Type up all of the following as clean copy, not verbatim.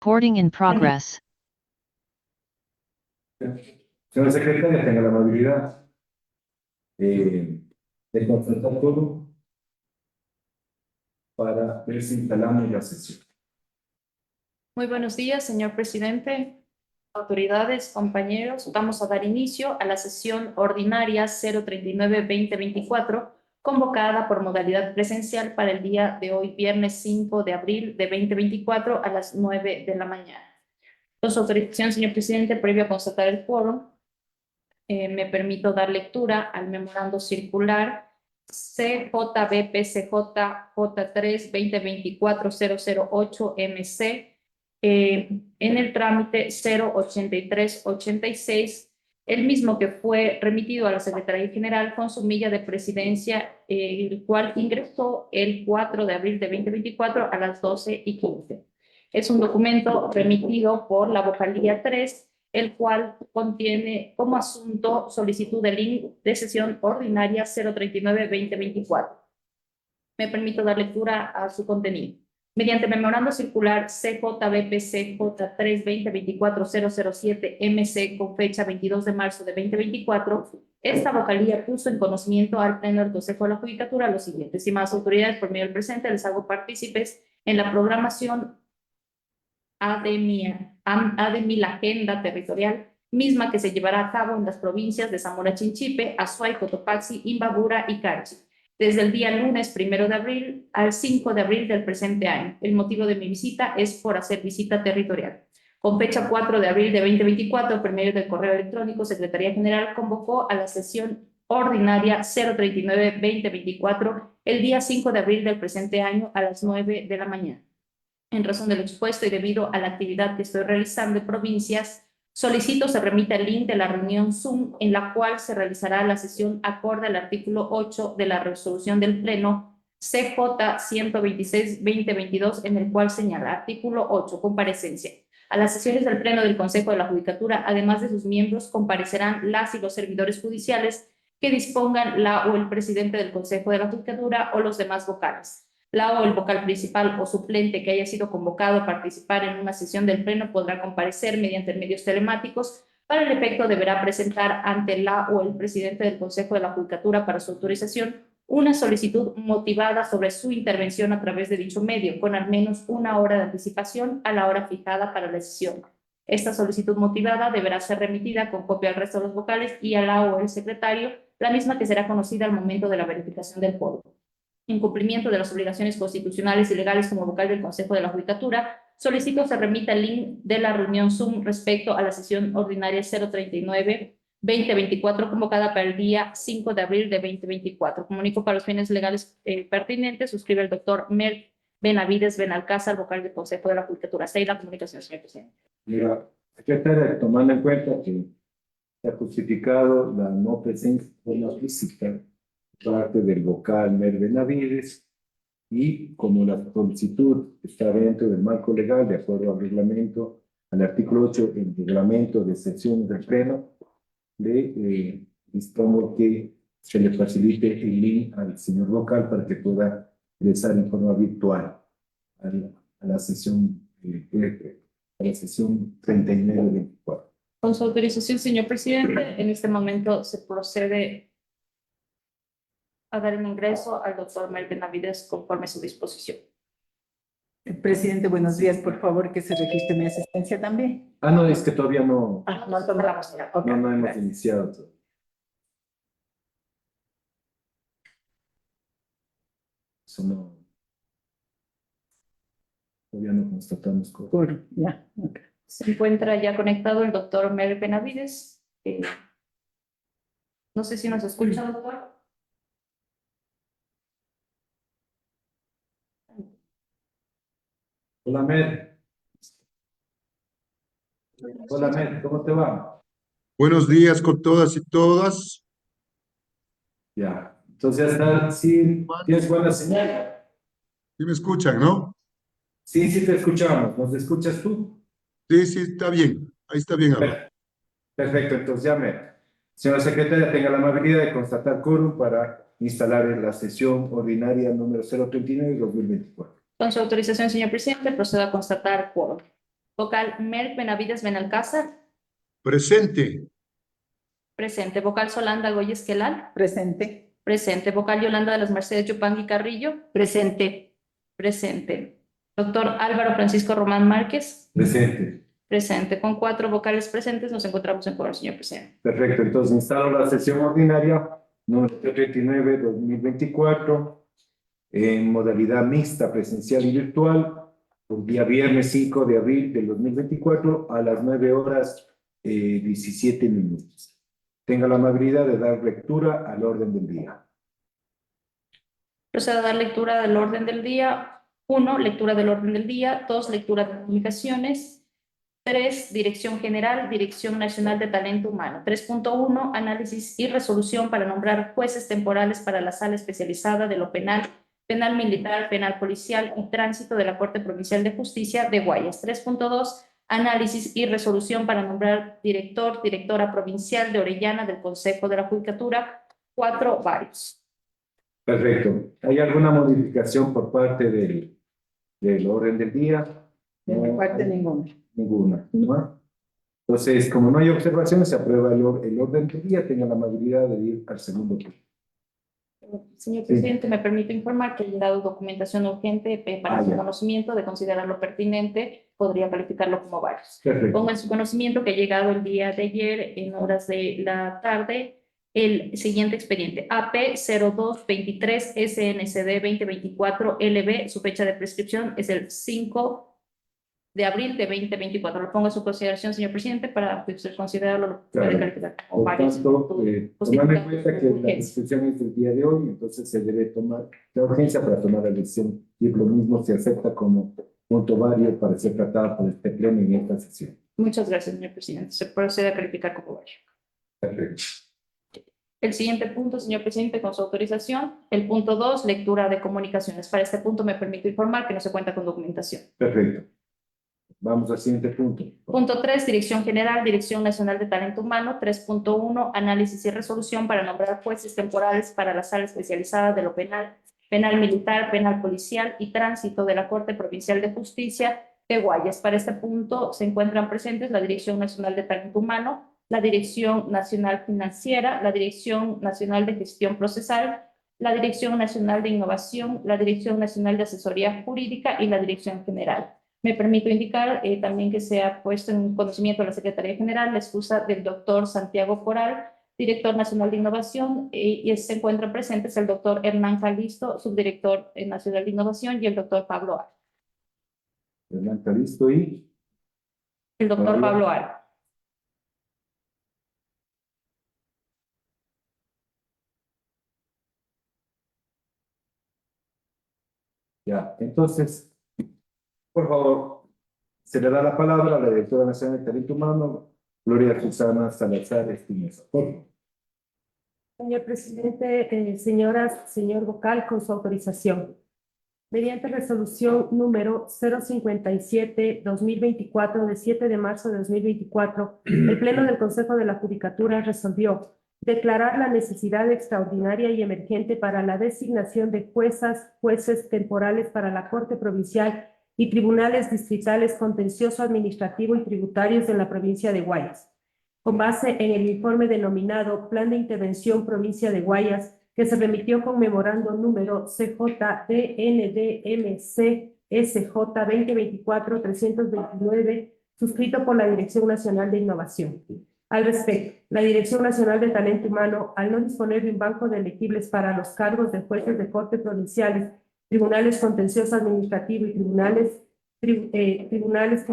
Recording in progress. Señora secretaria, tenga la amabilidad de constatar todo para ver si instalamos la sesión. Muy buenos días, señor presidente, autoridades, compañeros. Vamos a dar inicio a la sesión ordinaria 039-2024, convocada por modalidad presencial para el día de hoy, viernes 5 de abril de 2024 a las 9 de la mañana. Con su autorización, señor presidente, previo a constatar el quórum, me permito dar lectura al memorando circular CJBPCJ J3-2024-008-MC en el trámite 08386, el mismo que fue remitido a la Secretaría General con su milla de presidencia, el cual ingresó el 4 de abril de 2024 a las 12:15. Es un documento remitido por la vocalía 3, el cual contiene como asunto solicitud de link de sesión ordinaria 039-2024. Me permito dar lectura a su contenido. Mediante memorando circular CJBPC J3-2024-007-MC con fecha 22 de marzo de 2024, esta vocalía puso en conocimiento al Pleno del Consejo de la Judicatura lo siguiente: estimadas autoridades, por medio del presente les hago partícipes en la programación ADEMI, la agenda territorial, misma que se llevará a cabo en las provincias de Zamora Chinchipe, Azuay, Cotopaxi, Imbabura y Carchi, desde el día lunes 1 de abril al 5 de abril del presente año. El motivo de mi visita es por hacer visita territorial. Con fecha 4 de abril de 2024, por medio del correo electrónico, Secretaría General convocó a la sesión ordinaria 039-2024 el día 5 de abril del presente año a las 9 de la mañana. En razón de lo expuesto y debido a la actividad que estoy realizando en provincias, solicito se remita el link de la reunión Zoom en la cual se realizará la sesión acorde al artículo 8 de la resolución del Pleno CJ 126-2022, en el cual señala: artículo 8, comparecencia. A las sesiones del Pleno del Consejo de la Judicatura, además de sus miembros, comparecerán las y los servidores judiciales que dispongan la o el presidente del Consejo de la Judicatura o los demás vocales. La o el vocal principal o suplente que haya sido convocado a participar en una sesión del Pleno podrá comparecer mediante medios telemáticos. Para el efecto, deberá presentar ante la o el presidente del Consejo de la Judicatura para su autorización una solicitud motivada sobre su intervención a través de dicho medio, con al menos una hora de anticipación a la hora fijada para la sesión. Esta solicitud motivada deberá ser remitida con copia al resto de los vocales y a la o el secretario, la misma que será conocida al momento de la verificación del quórum. En cumplimiento de las obligaciones constitucionales y legales como vocal del Consejo de la Judicatura, solicito se remita el link de la reunión Zoom respecto a la sesión ordinaria 039-2024 convocada para el día 5 de abril de 2024. Comunico para los fines legales pertinentes, suscribe el doctor Mer Benavides Benalcázar, vocal del Consejo de la Judicatura. Hasta ahí la comunicación, señor presidente. Mira, secretaria, tomando en cuenta que se ha justificado la no presencia de la física parte del vocal Mer Benavides, y como la solicitud está dentro del marco legal, de acuerdo al reglamento, al artículo 8 del reglamento de sesiones del Pleno, dispongo que se le facilite el link al señor vocal para que pueda ingresar en forma virtual a la sesión 39-24. Con su autorización, señor presidente, en este momento se procede a dar el ingreso al doctor Mer Benavides conforme a su disposición. Presidente, buenos días. Por favor, que se registre mi asistencia también. No, es que todavía no. No tomamos ya. Okay. No hemos iniciado todo. Eso no. Todavía no constatamos cosas. Ya. Okay. Se encuentra ya conectado el doctor Mer Benavides. No sé si nos escucha, doctor. Hola, Mer. Hola, Mer, ¿cómo te va? Buenos días con todas y todas. Ya, entonces ya está, sí, tienes buena señal. ¿Sí me escuchan, no? Sí, sí te escuchamos. ¿Nos escuchas tú? Sí, sí, está bien. Ahí está bien ahora. Perfecto, entonces ya, Mer. Señora secretaria, tenga la amabilidad de constatar quórum para instalar en la sesión ordinaria número 039-2024. Con su autorización, señor presidente, procedo a constatar quórum. Vocal Merck Benavides Benalcázar. Presente. Presente. Vocal Solanda Goya Esquelal. Presente. Presente. Vocal Yolanda de las Mercedes Yupangui Carrillo. Presente. Presente. Doctor Álvaro Francisco Román Márquez. Presente. Presente. Con 4 vocales presentes nos encontramos en quórum, señor presidente. Perfecto, entonces instalo la sesión ordinaria número 39-2024 en modalidad mixta, presencial y virtual, el día viernes 5 de abril del 2024 a las 9:17. Tenga la amabilidad de dar lectura al orden del día. Procedo a dar lectura del orden del día. 1, lectura del orden del día. 2, lectura de comunicaciones. 3, Dirección General, Dirección Nacional de Talento Humano. 3.1, análisis y resolución para nombrar jueces temporales para la Sala Especializada de lo Penal, Penal Militar, Penal Policial y Tránsito de la Corte Provincial de Justicia de Guayas. 3.2, análisis y resolución para nombrar director, directora provincial de Orellana del Consejo de la Judicatura. 4, varios. Perfecto. ¿Hay alguna modificación por parte del orden del día? De mi parte, ninguna. Ninguna. ¿No? Entonces, como no hay observaciones, se aprueba el orden del día. Tenga la amabilidad de ir al segundo punto. Señor presidente, me permito informar que ha llegado documentación urgente para su ya. conocimiento, de considerarlo pertinente, podría calificarlo como varios. Perfecto. Pongo en su conocimiento que ha llegado el día de ayer, en horas de la tarde, el siguiente expediente: AP 0223 SNCD 2024 LB. Su fecha de prescripción es el 5 de abril de 2024. Lo pongo a su consideración, señor presidente, para que usted considerarlo, lo puede Claro. calificar como Por varios. tanto, tomando en cuenta que la discusión es del día de hoy, entonces se debe tomar la urgencia para tomar la decisión, y lo mismo se acepta como punto válido para ser tratado por este pleno en esta sesión. Muchas gracias, señor presidente. Se procede a calificar como varios. Perfecto. El siguiente punto, señor presidente, con su autorización, el punto 2, lectura de comunicaciones. Para este punto me permito informar que no se cuenta con documentación. Perfecto. Vamos al siguiente punto. Punto 3, Dirección General, Dirección Nacional de Talento Humano. 3.1, análisis y resolución para nombrar jueces temporales para la Sala Especializada de lo Penal, Penal Militar, Penal Policial y Tránsito de la Corte Provincial de Justicia de Guayas. Para este punto se encuentran presentes la Dirección Nacional de Talento Humano, la Dirección Nacional Financiera, la Dirección Nacional de Gestión Procesal, la Dirección Nacional de Innovación, la Dirección Nacional de Asesoría Jurídica y la Dirección General. Me permito indicar también que se ha puesto en conocimiento de la Secretaría General la excusa del doctor Santiago Coral, director nacional de innovación, y se encuentran presentes el doctor Hernán Calisto, subdirector nacional de innovación, y el doctor Pablo Ar. Hernán Calisto y El doctor Pablo Ar. ya. Entonces, por favor, se le da la palabra a la directora nacional de Talento Humano, Gloria Susana Salazar Espinosa. Por favor. Señor presidente, señoras, señor vocal, con su autorización. Mediante resolución número 057-2024 de 7 de marzo de 2024, el Pleno del Consejo de la Judicatura resolvió declarar la necesidad extraordinaria y emergente para la designación de jueces temporales para la Corte Provincial y tribunales distritales contencioso administrativo y tributarios de la provincia de Guayas, con base en el informe denominado Plan de Intervención Provincia de Guayas, que se remitió con memorando número CJDNDMC-SJ 2024-329, suscrito por la Dirección Nacional de Innovación. Al respecto, la Dirección Nacional de Talento Humano, al no disponer de un banco de elegibles para los cargos de jueces de corte provinciales, tribunales contencioso administrativo y tribunales tributarios,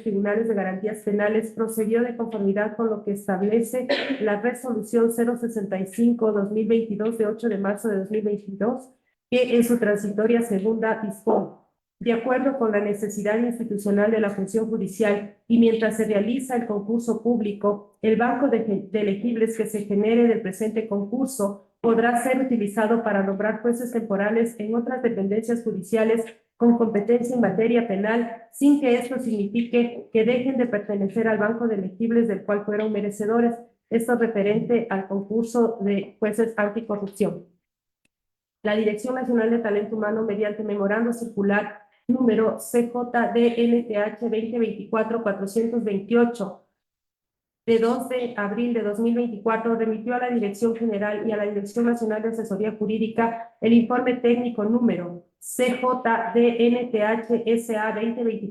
tribunales de garantías penales, procedió de conformidad con lo que establece la resolución 065-2022 de 8 de marzo de 2022, que en su transitoria segunda dispone: de acuerdo con la necesidad institucional de la función judicial y mientras se realiza el concurso público, el banco de elegibles que se genere del presente concurso podrá ser utilizado para nombrar jueces temporales en otras dependencias judiciales con competencia en materia penal, sin que esto signifique que dejen de pertenecer al banco de elegibles del cual fueron merecedores. Esto referente al concurso de jueces anticorrupción. La Dirección Nacional de Talento Humano, mediante memorando circular número CJDNTH 2024-428, de 2 de abril de 2024, remitió a la Dirección General y a la Dirección Nacional de Asesoría Jurídica el informe técnico número CJDNTH-SA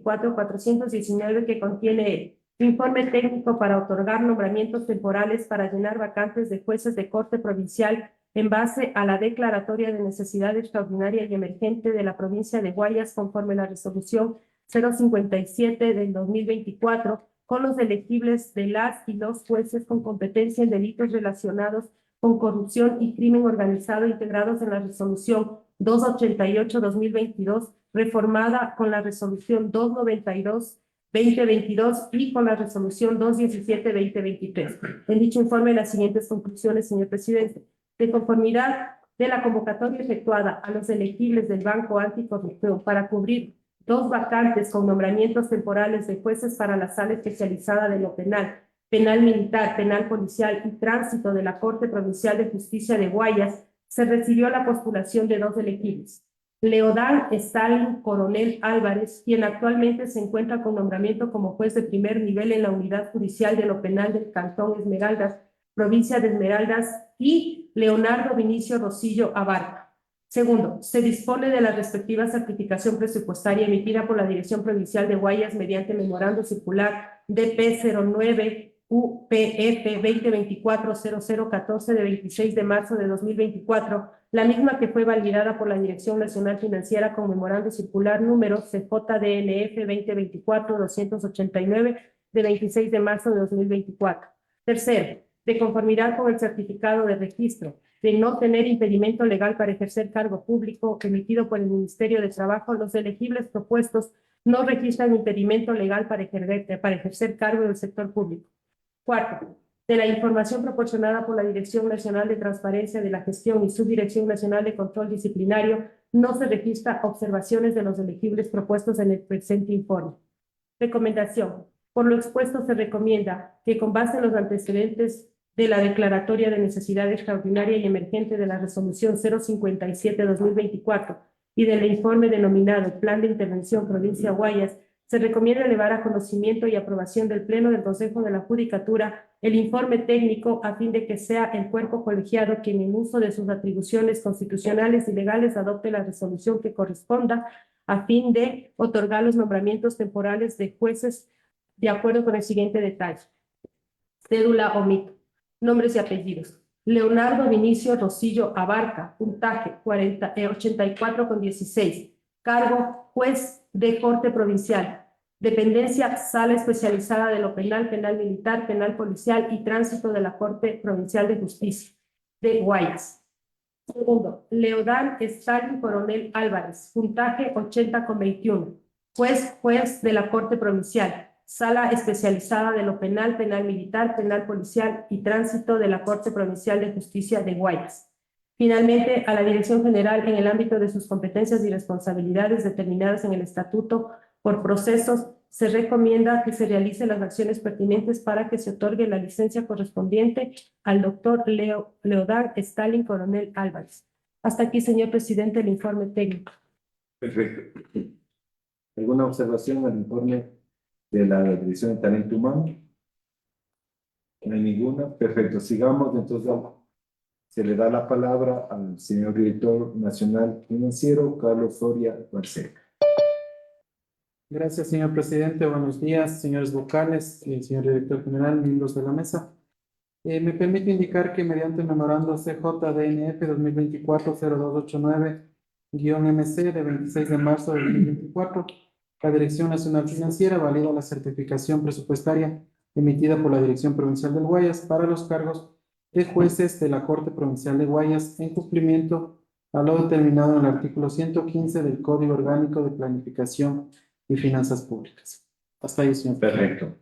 2024-419, que contiene el informe técnico para otorgar nombramientos temporales para llenar vacantes de jueces de Corte Provincial en base a la declaratoria de necesidad extraordinaria y emergente de la provincia de Guayas, conforme a la resolución 057 del 2024, con los elegibles de las y los jueces con competencia en delitos relacionados con corrupción y crimen organizado, integrados en la resolución 288-2022, reformada con la resolución 292-2022 y con la resolución 217-2023. En dicho informe, las siguientes conclusiones, señor presidente. De conformidad de la convocatoria efectuada a los elegibles del Banco Anticorrupción para cubrir 2 vacantes con nombramientos temporales de jueces para la Sala Especializada de lo Penal, Penal Militar, Penal Policial y Tránsito de la Corte Provincial de Justicia de Guayas, se recibió la postulación de 2 elegibles. Leodán Stalin Coronel Álvarez, quien actualmente se encuentra con nombramiento como juez de primer nivel en la Unidad Judicial de lo Penal del Cantón Esmeraldas, provincia de Esmeraldas, y Leonardo Vinicio Rosillo Abarca. Segundo, se dispone de la respectiva certificación presupuestaria emitida por la Dirección Provincial de Guayas mediante memorando circular DP09 UPF 2024-0014 de 26 de marzo de 2024, la misma que fue validada por la Dirección Nacional Financiera con memorando circular número CJDNF 2024-289 de 26 de marzo de 2024. Tercero, de conformidad con el certificado de registro de no tener impedimento legal para ejercer cargo público emitido por el Ministerio de Trabajo, los elegibles propuestos no registran impedimento legal para ejercer cargo del sector público. Cuarto, de la información proporcionada por la Dirección Nacional de Transparencia de la Gestión y Subdirección Nacional de Control Disciplinario, no se registra observaciones de los elegibles propuestos en el presente informe. Recomendación. Por lo expuesto, se recomienda que, con base en los antecedentes de la declaratoria de necesidad extraordinaria y emergente de la resolución 057-2024 y del informe denominado Plan de Intervención Provincia Guayas, se recomienda elevar a conocimiento y aprobación del Pleno del Consejo de la Judicatura el informe técnico, a fin de que sea el cuerpo colegiado quien, en uso de sus atribuciones constitucionales y legales, adopte la resolución que corresponda a fin de otorgar los nombramientos temporales de jueces de acuerdo con el siguiente detalle. Cédula o mito. Nombres y apellidos. Leonardo Vinicio Rosillo Abarca, puntaje 84,16. Cargo, juez de Corte Provincial. Dependencia, Sala Especializada de lo Penal, Penal Militar, Penal Policial y Tránsito de la Corte Provincial de Justicia de Guayas. Segundo, Leodán Stalin Coronel Álvarez, puntaje 80,21. Juez de la Corte Provincial. Sala Especializada de lo Penal, Penal Militar, Penal Policial y Tránsito de la Corte Provincial de Justicia de Guayas. Finalmente, a la Dirección General, en el ámbito de sus competencias y responsabilidades determinadas en el Estatuto por procesos, se recomienda que se realicen las acciones pertinentes para que se otorgue la licencia correspondiente al doctor Leodán Stalin Coronel Álvarez. Hasta aquí, señor presidente, el informe técnico. Perfecto. ¿Alguna observación al informe de la Dirección de Talento Humano? No hay ninguna. Perfecto. Sigamos. Entonces, se le da la palabra al señor Director Nacional Financiero, Carlos Soria Barcela. Gracias, señor presidente. Buenos días, señores vocales, señor director general, miembros de la mesa. Me permito indicar que mediante el memorando CJDNF 2024-0289-MC de 26 de marzo de 2024, la Dirección Nacional Financiera valida la certificación presupuestaria emitida por la Dirección Provincial del Guayas para los cargos de jueces de la Corte Provincial de Guayas en cumplimiento a lo determinado en el artículo 115 del Código Orgánico de Planificación y Finanzas Públicas. Hasta ahí, señor. Perfecto.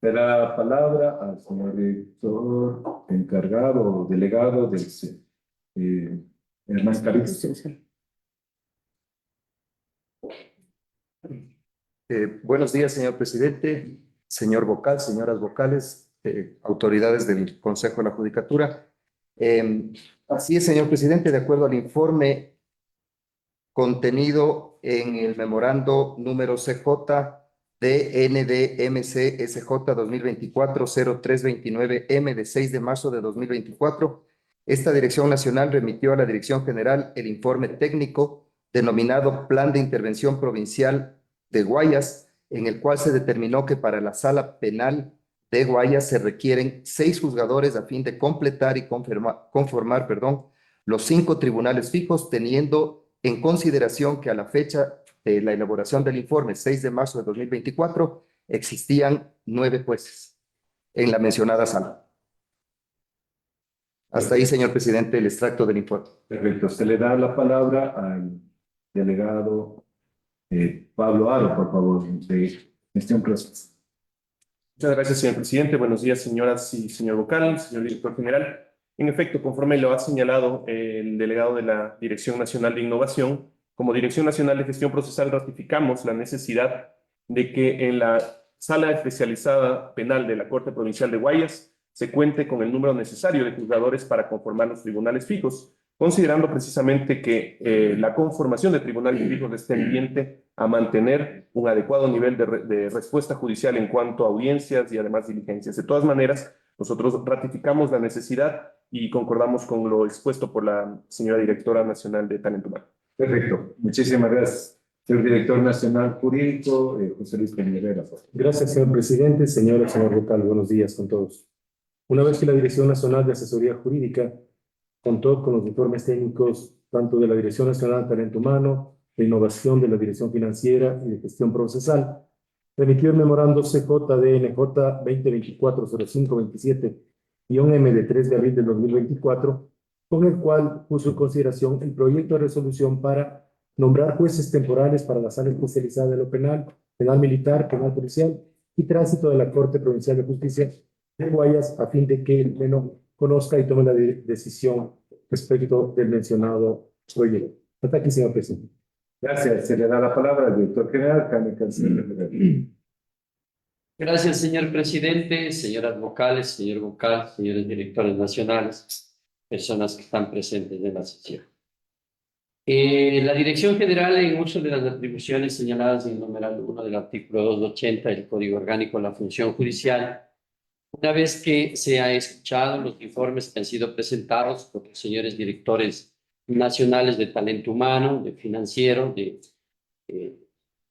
Le da la palabra al señor director encargado o delegado del Hernán Calixto. Buenos días, señor presidente, señor vocal, señoras vocales, autoridades del Consejo de la Judicatura. Así es, señor presidente, de acuerdo al informe contenido en el memorando número CJ de NDMCSJ 2024-0329M de 6 de marzo de 2024, esta Dirección Nacional remitió a la Dirección General el informe técnico denominado Plan de Intervención Provincial de Guayas, en el cual se determinó que para la Sala Penal de Guayas se requieren 6 juzgadores a fin de completar y conformar, los 5 tribunales fijos, teniendo en consideración que a la fecha de la elaboración del informe, 6 de marzo de 2024, existían 9 jueces en la mencionada sala. Hasta ahí, señor presidente, el extracto del informe. Perfecto. Se le da la palabra al delegado Pablo Aro, por favor, de gestión procesal. Muchas gracias, señor presidente. Buenos días, señoras y señor vocal, señor director general. En efecto, conforme lo ha señalado el delegado de la Dirección Nacional de Innovación, como Dirección Nacional de Gestión Procesal ratificamos la necesidad de que en la Sala Especializada Penal de la Corte Provincial de Guayas se cuente con el número necesario de juzgadores para conformar los tribunales fijos, considerando precisamente que la conformación de tribunales fijos es tendiente a mantener un adecuado nivel de respuesta judicial en cuanto a audiencias y además diligencias. De todas maneras, nosotros ratificamos la necesidad y concordamos con lo expuesto por la señora Directora Nacional de Talento Humano. Perfecto. Muchísimas gracias. Señor Director Nacional Jurídico, José Luis Peñavera. Gracias, señor presidente. Señora, señor vocal, buenos días con todos. Una vez que la Dirección Nacional de Asesoría Jurídica contó con los informes técnicos tanto de la Dirección Nacional de Talento Humano, de Innovación de la Dirección Financiera y de Gestión Procesal, remitió el memorando CJDNJ 2024-0527-M de 3 de abril del 2024, con el cual puso en consideración el proyecto de resolución para nombrar jueces temporales para la Sala Especializada de lo Penal, Penal Militar, Penal Policial y Tránsito de la Corte Provincial de Justicia de Guayas, a fin de que el Pleno conozca y tome la decisión respecto del mencionado proyecto. Hasta aquí, señor presidente. Gracias. Se le da la palabra al director general, Jaime Canciller. Gracias, señor presidente, señoras vocales, señor vocal, señores directores nacionales, personas que están presentes en la sesión. La Dirección General, en uso de las atribuciones señaladas en el numeral 1 del artículo 280 del Código Orgánico de la Función Judicial, una vez que se ha escuchado los informes que han sido presentados por los señores directores nacionales de talento humano, de financiero, de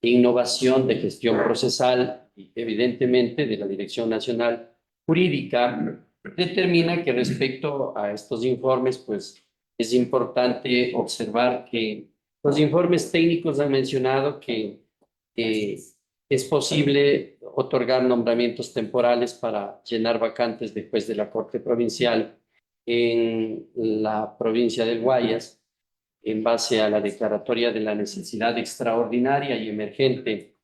innovación, de gestión procesal y evidentemente de la Dirección Nacional Jurídica, determina que respecto a estos informes, pues es importante observar que los informes técnicos han mencionado que es posible otorgar nombramientos temporales para llenar vacantes de juez de la Corte Provincial en la provincia del Guayas, en base a la declaratoria de la necesidad extraordinaria y emergente,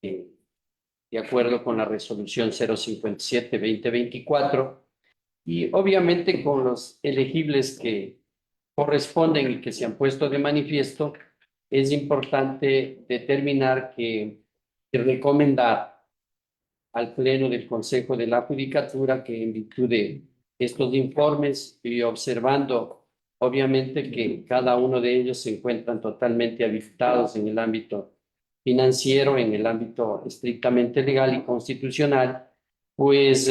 de acuerdo con la resolución 057-2024, y obviamente con los elegibles que corresponden y que se han puesto de manifiesto, es importante determinar que recomendar al Pleno del Consejo de la Judicatura que, en virtud de estos informes y observando obviamente que cada uno de ellos se encuentran totalmente habilitados en el ámbito financiero, en el ámbito estrictamente legal y constitucional, pues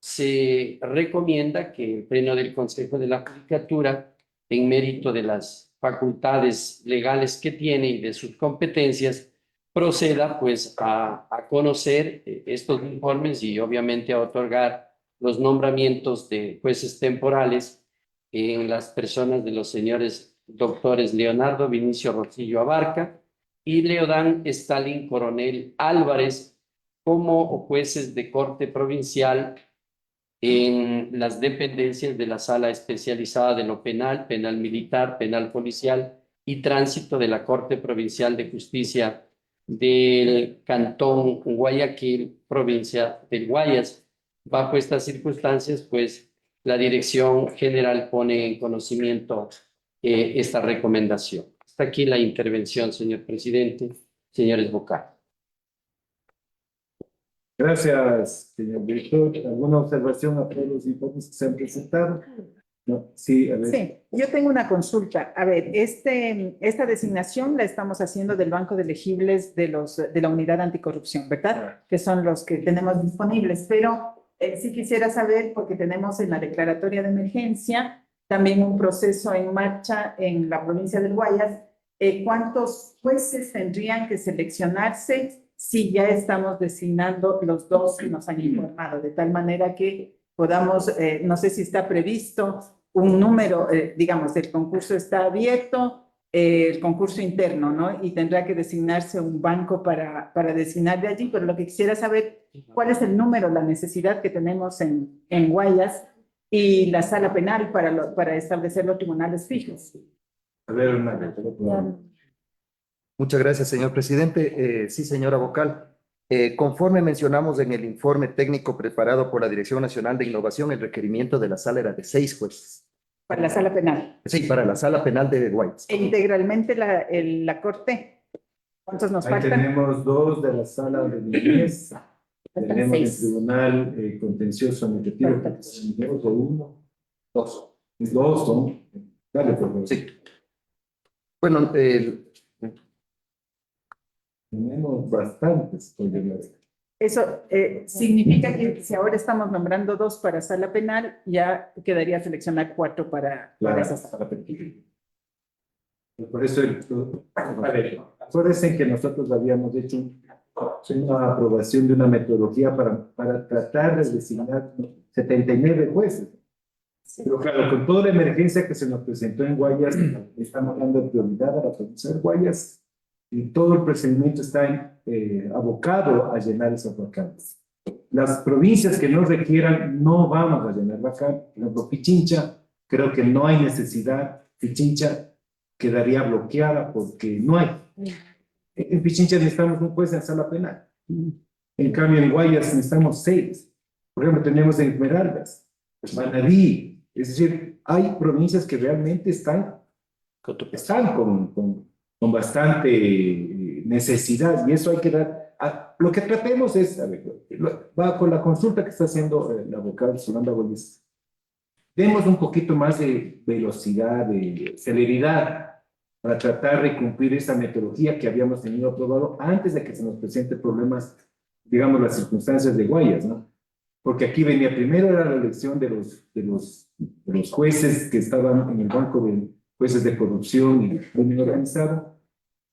se recomienda que el Pleno del Consejo de la Judicatura, en mérito de las facultades legales que tiene y de sus competencias, proceda pues a conocer estos informes y obviamente a otorgar los nombramientos de jueces temporales en las personas de los señores doctores Leonardo Vinicio Rosillo Abarca y Leodán Stalin Coronel Álvarez como jueces de corte provincial en las dependencias de la Sala Especializada de lo Penal, Penal Militar, Penal Policial y Tránsito de la Corte Provincial de Justicia del Cantón Guayaquil, provincia del Guayas. Bajo estas circunstancias, pues, la Dirección General pone en conocimiento esta recomendación. Hasta aquí la intervención, señor presidente, señores vocales. Gracias, señor director. ¿Alguna observación a todos los informes que se han presentado? No, sí, a ver. Sí, yo tengo una consulta. A ver, esta designación la estamos haciendo del banco de elegibles de la unidad anticorrupción, ¿verdad? Que son los que tenemos disponibles, pero sí quisiera saber, porque tenemos en la declaratoria de emergencia también un proceso en marcha en la provincia del Guayas, ¿cuántos jueces tendrían que seleccionarse si ya estamos designando los dos que nos han informado? De tal manera que podamos, no sé si está previsto un número, digamos, el concurso está abierto, el concurso interno, ¿no? Y tendrá que designarse un banco para designar de allí, pero lo que quisiera saber, ¿cuál es el número, la necesidad que tenemos en Guayas y la sala penal para establecer los tribunales fijos? A ver, Muchas gracias, señor presidente. Sí, señora vocal. Conforme mencionamos en el informe técnico preparado por la Dirección Nacional de Innovación, el requerimiento de la sala era de 6 jueces. Para la sala penal. Sí, para la sala penal de Guayas. E integralmente la corte. ¿Cuántos nos ahí faltan? tenemos 2 de la sala de niñez. Tenemos el 6. tribunal contencioso administrativo. Tenemos 1, 2. 2 son. Dale, por favor. Sí. Bueno, Tenemos bastantes por llegar. Eso significa que si ahora estamos nombrando 2 para sala penal, ya quedaría seleccionar 4 para esa sala. Por eso, acuérdense que nosotros habíamos hecho una aprobación de una metodología para tratar de designar 79 jueces. Pero claro, con toda la emergencia que se nos presentó en Guayas, estamos dando prioridad a la provincia de Guayas y todo el procedimiento está abocado a llenar esas vacantes. Las provincias que no requieran, no vamos a llenar vacantes. Por ejemplo, Pichincha, creo que no hay necesidad. Pichincha quedaría bloqueada porque no hay. En Pichincha necesitamos un juez en sala penal. En cambio, en Guayas necesitamos 6. Por ejemplo, tenemos en Esmeraldas, Manabí. Es decir, hay provincias que realmente están con bastante necesidad y eso hay que dar. Lo que tratemos es, a ver, va con la consulta que está haciendo la vocal Zulanda Gómez. Demos un poquito más de velocidad, de celeridad para tratar de cumplir esa metodología que habíamos tenido aprobado antes de que se nos presenten problemas, digamos, las circunstancias de Guayas, ¿no? Porque aquí venía primero era la elección de los jueces que estaban en el banco de jueces de corrupción y crimen organizado,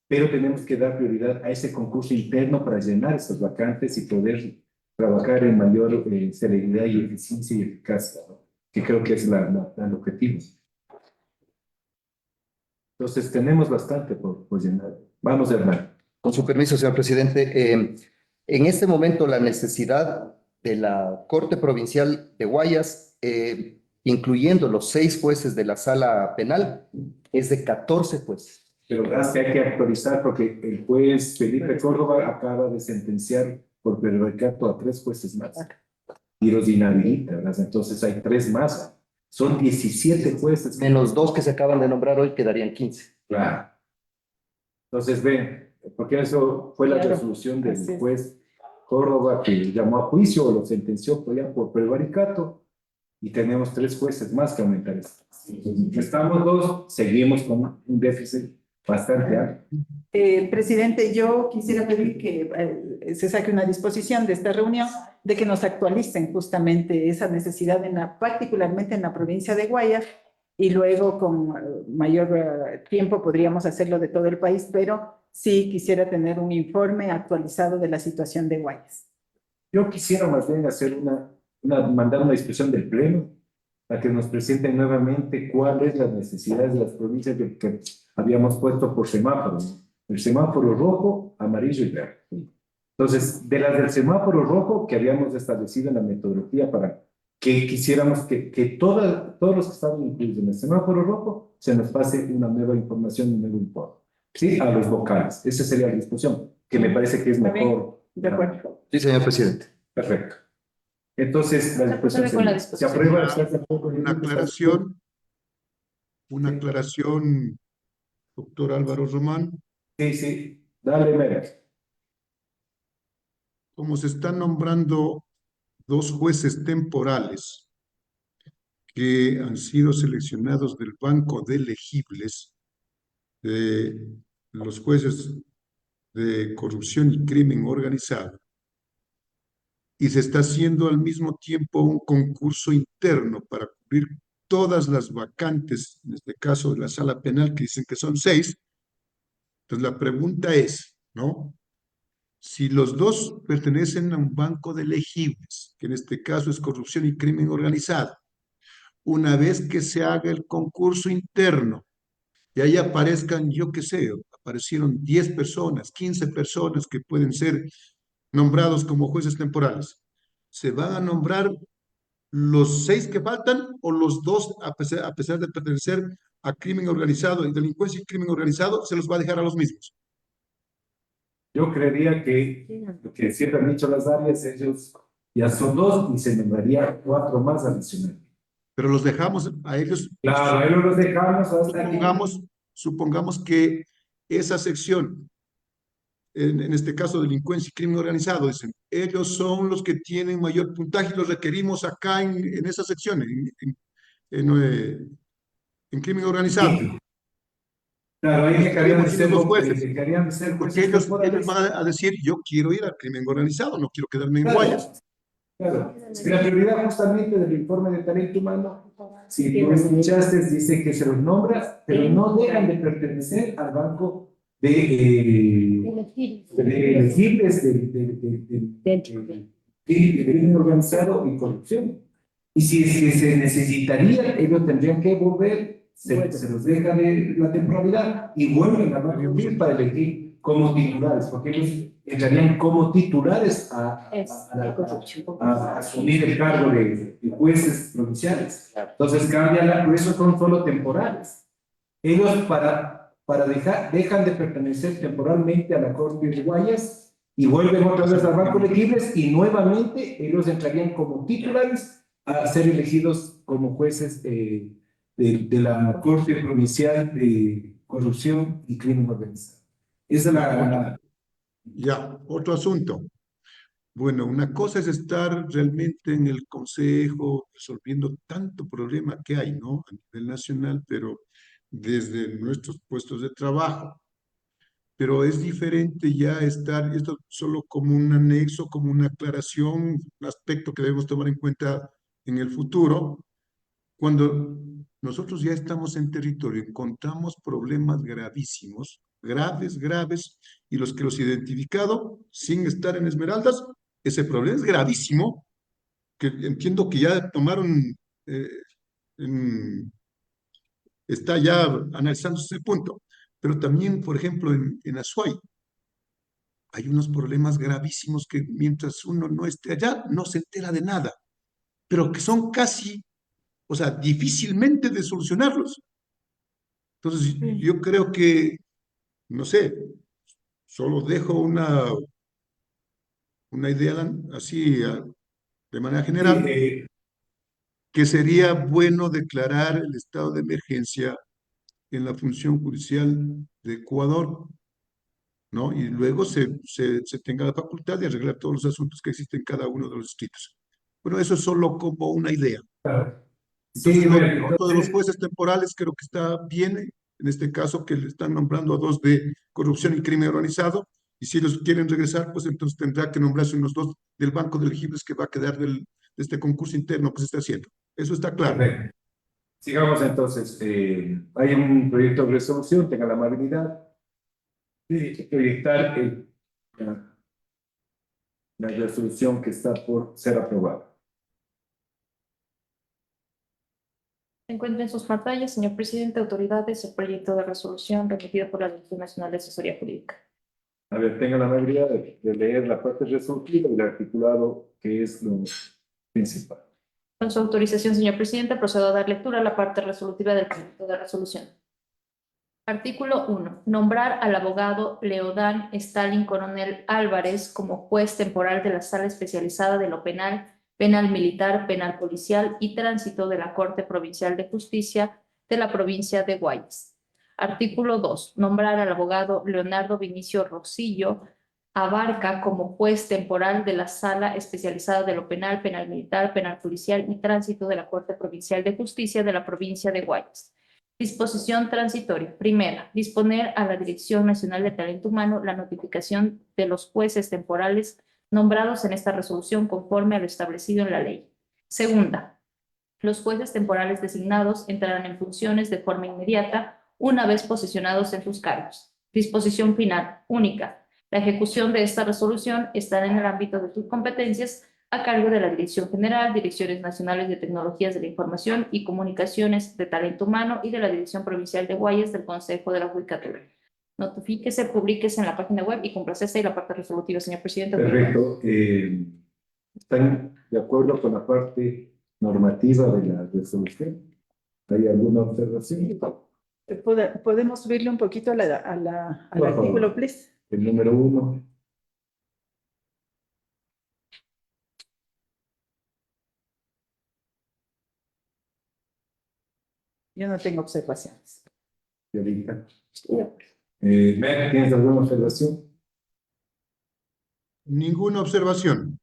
pero tenemos que dar prioridad a ese concurso interno para llenar esas vacantes y poder trabajar en mayor celeridad y eficiencia y eficacia, ¿no? Que creo que es el objetivo. Entonces tenemos bastante por llenar. Vamos, Hernán. con su permiso, señor presidente, en este momento la necesidad de la Corte Provincial de Guayas, incluyendo los 6 jueces de la sala penal, es de 14 jueces. Pero hay que actualizar porque el juez Felipe Córdoba acaba de sentenciar por prevaricato a 3 jueces más. Y los inhabilita, ¿verdad? Entonces hay 3 más. Son 17 jueces. Menos 2 que se acaban de nombrar hoy, quedarían 15. Claro. Entonces ven, porque eso fue la resolución del juez Córdoba que llamó a juicio o lo sentenció por prevaricato y tenemos 3 jueces más que aumentar esto. Estamos 2, seguimos con un déficit bastante alto. Presidente, yo quisiera pedir que se saque una disposición de esta reunión de que nos actualicen justamente esa necesidad, particularmente en la provincia de Guayas, y luego con mayor tiempo podríamos hacerlo de todo el país, pero sí quisiera tener un informe actualizado de la situación de Guayas. Yo quisiera más bien hacer mandar una discusión del Pleno para que nos presenten nuevamente cuáles las necesidades de las provincias que habíamos puesto por semáforo, ¿no? El semáforo rojo, amarillo y verde. Entonces, de las del semáforo rojo que habíamos establecido en la metodología para que quisiéramos que todos los que estaban incluidos en el semáforo rojo se nos pase una nueva información, un nuevo informe. ¿Sí? A los vocales. Esa sería la discusión, que me parece que es mejor. De acuerdo. Sí, señor presidente. Perfecto. Entonces, la discusión se aprueba. Una aclaración, doctor Álvaro Román. Sí. Dale, Mérez. Como se están nombrando 2 jueces temporales que han sido seleccionados del banco de elegibles de los jueces de corrupción y crimen organizado, y se está haciendo al mismo tiempo un concurso interno para cubrir todas las vacantes, en este caso de la sala penal, que dicen que son 6. Entonces la pregunta es, ¿no? Si los dos pertenecen a un banco de elegibles, que en este caso es corrupción y crimen organizado, una vez que se haga el concurso interno y ahí aparezcan, yo qué sé, aparecieron 10 personas, 15 personas que pueden ser nombrados como jueces temporales, ¿se van a nombrar los 6 que faltan o los dos, a pesar de pertenecer a crimen organizado y delincuencia y crimen organizado, se los va a dejar a los mismos? Yo creería que lo que siempre han dicho las áreas, ellos ya son 2 y se nombraría 4 más adicionales. Pero los dejamos a ellos. Claro, a ellos los dejamos hasta que... Supongamos que esa sección, en este caso delincuencia y crimen organizado, dicen, ellos son los que tienen mayor puntaje y los requerimos acá en esa sección, en crimen organizado. Sí. Claro, ahí dejarían de ser los jueces. Dejarían de ser Porque ellos van a decir, yo quiero ir al crimen organizado, no quiero quedarme en Guayas. Claro, la prioridad justamente del informe de talento humano, si tú escuchaste, dice que se los nombra, pero no dejan de pertenecer al banco de elegibles de crimen organizado y corrupción. Y si es que se necesitaría, ellos tendrían que volver, se los deja de la temporalidad y vuelven a cumplir para elegir como titulares, porque ellos entrarían como titulares a asumir el cargo de jueces provinciales. Entonces cambia por eso son solo temporales. Ellos dejan de pertenecer temporalmente a la Corte de Guayas y vuelven otra vez al banco de elegibles y nuevamente ellos entrarían como titulares a ser elegidos como jueces de la Corte Provincial de Corrupción y Crimen Organizado. Esa es la... Ya, otro asunto. Bueno, una cosa es estar realmente en el Consejo resolviendo tanto problema que hay, ¿no? A nivel nacional, pero desde nuestros puestos de trabajo. Pero es diferente ya estar, esto solo como un anexo, como una aclaración, un aspecto que debemos tomar en cuenta en el futuro. Cuando nosotros ya estamos en territorio, encontramos problemas gravísimos, graves, y los que los he identificado sin estar en Esmeraldas, ese problema es gravísimo, que entiendo que ya tomaron, está ya analizándose ese punto. Pero también, por ejemplo, en Azuay, hay unos problemas gravísimos que mientras uno no esté allá, no se entera de nada, pero que son casi, o sea, difícilmente de solucionarlos. Entonces, yo creo que, no sé, solo dejo una idea así de manera general, que sería bueno declarar el estado de emergencia en la función judicial de Ecuador, ¿no? Y luego se tenga la facultad de arreglar todos los asuntos que existen en cada uno de los distritos. Bueno, eso es solo como una idea. Entonces, lo de los jueces temporales creo que está bien, en este caso que le están nombrando a 2 de corrupción y crimen organizado, y si ellos quieren regresar, pues entonces tendrá que nombrarse unos 2 del banco de elegibles que va a quedar de este concurso interno que se está haciendo. Eso está claro. Perfecto. Sigamos entonces. Hay un proyecto de resolución, tenga la amabilidad de proyectar la resolución que está por ser aprobada. Se encuentra en sus pantallas, señor presidente, autoridades, el proyecto de resolución remitido por la Dirección Nacional de Asesoría Jurídica. A ver, tenga la amabilidad de leer la parte resolutiva y el articulado que es lo principal. Con su autorización, señor presidente, procedo a dar lectura a la parte resolutiva del proyecto de resolución. Artículo 1. Nombrar al abogado Leodán Stalin Coronel Álvarez como juez temporal de la Sala Especializada de lo Penal, Penal Militar, Penal Policial y Tránsito de la Corte Provincial de Justicia de la provincia de Guayas. Artículo 2. Nombrar al abogado Leonardo Vinicio Rosillo abarca como juez temporal de la Sala Especializada de lo Penal, Penal Militar, Penal Judicial y Tránsito de la Corte Provincial de Justicia de la provincia de Guayas. Disposición transitoria. Primera, disponer a la Dirección Nacional de Talento Humano la notificación de los jueces temporales nombrados en esta resolución conforme a lo establecido en la ley. Segunda, los jueces temporales designados entrarán en funciones de forma inmediata una vez posesionados en sus cargos. Disposición final. Única. La ejecución de esta resolución estará en el ámbito de sus competencias a cargo de la Dirección General, Direcciones Nacionales de Tecnologías de la Información y Comunicaciones de Talento Humano y de la Dirección Provincial de Guayas del Consejo de la Judicatura. Notifíquese, publíquese en la página web y complacese y la parte resolutiva, señor presidente. Perfecto. ¿Están de acuerdo con la parte normativa de la resolución? ¿Hay alguna observación? ¿Podemos subirle un poquito al Por favor. artículo, please? El número 1. Yo no tengo observaciones. Señorita. Mer, ¿tienes alguna observación? Ninguna observación.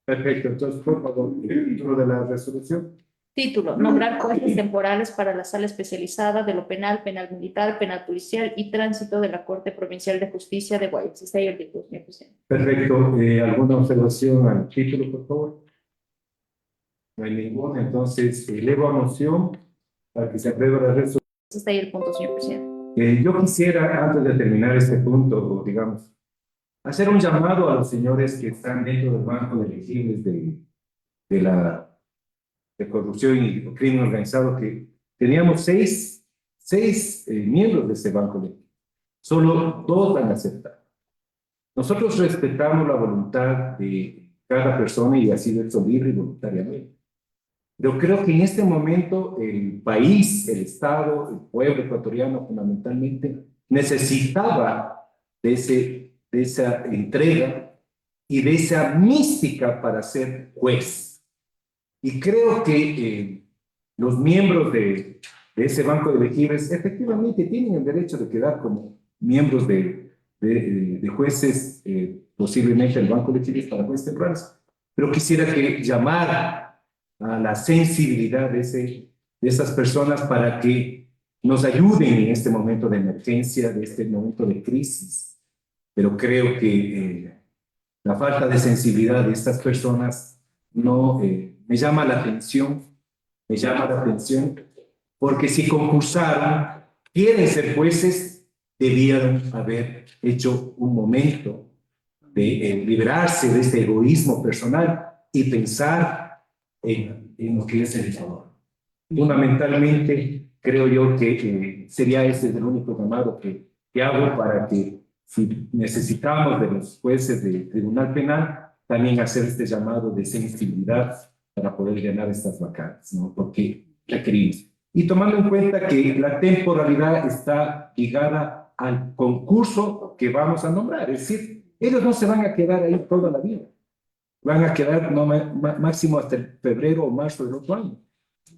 Perfecto. Entonces, por favor, el título de la resolución. Título: nombrar jueces temporales para la Sala Especializada de lo Penal, Penal Militar, Penal Policial y Tránsito de la Corte Provincial de Justicia de Guayas. Está ahí el título, señor presidente. Perfecto. ¿Alguna observación al título, por favor? No hay ninguna. Entonces, elevo a moción para que se apruebe la resolución. Está ahí el punto, señor presidente. Yo quisiera, antes de terminar este punto, digamos, hacer un llamado a los señores que están dentro del banco de elegibles de corrupción y crimen organizado, que teníamos seis miembros de ese banco de elegibles. Solo 2 han aceptado. Nosotros respetamos la voluntad de cada persona y ha sido hecho libre y voluntariamente. Yo creo que en este momento el país, el Estado, el pueblo ecuatoriano fundamentalmente necesitaba de esa entrega y de esa mística para ser juez. Y creo que los miembros de ese banco de elegibles efectivamente tienen el derecho de quedar como miembros de jueces, posiblemente el banco de elegibles para jueces temporales. Pero quisiera que llamara a la sensibilidad de esas personas para que nos ayuden en este momento de emergencia, de este momento de crisis. Pero creo que la falta de sensibilidad de estas personas no me llama la atención, porque si concursaron, quieren ser jueces, debieron haber hecho un momento de librarse de este egoísmo personal y pensar en lo que es el Ecuador. Fundamentalmente, creo yo que sería ese el único llamado que hago para que, si necesitamos de los jueces del Tribunal Penal, también hacer este llamado de sensibilidad para poder llenar estas vacantes, ¿no? Porque requerimos. Y tomando en cuenta que la temporalidad está ligada al concurso que vamos a nombrar, es decir, ellos no se van a quedar ahí toda la vida. Van a quedar máximo hasta el febrero o marzo del otro año.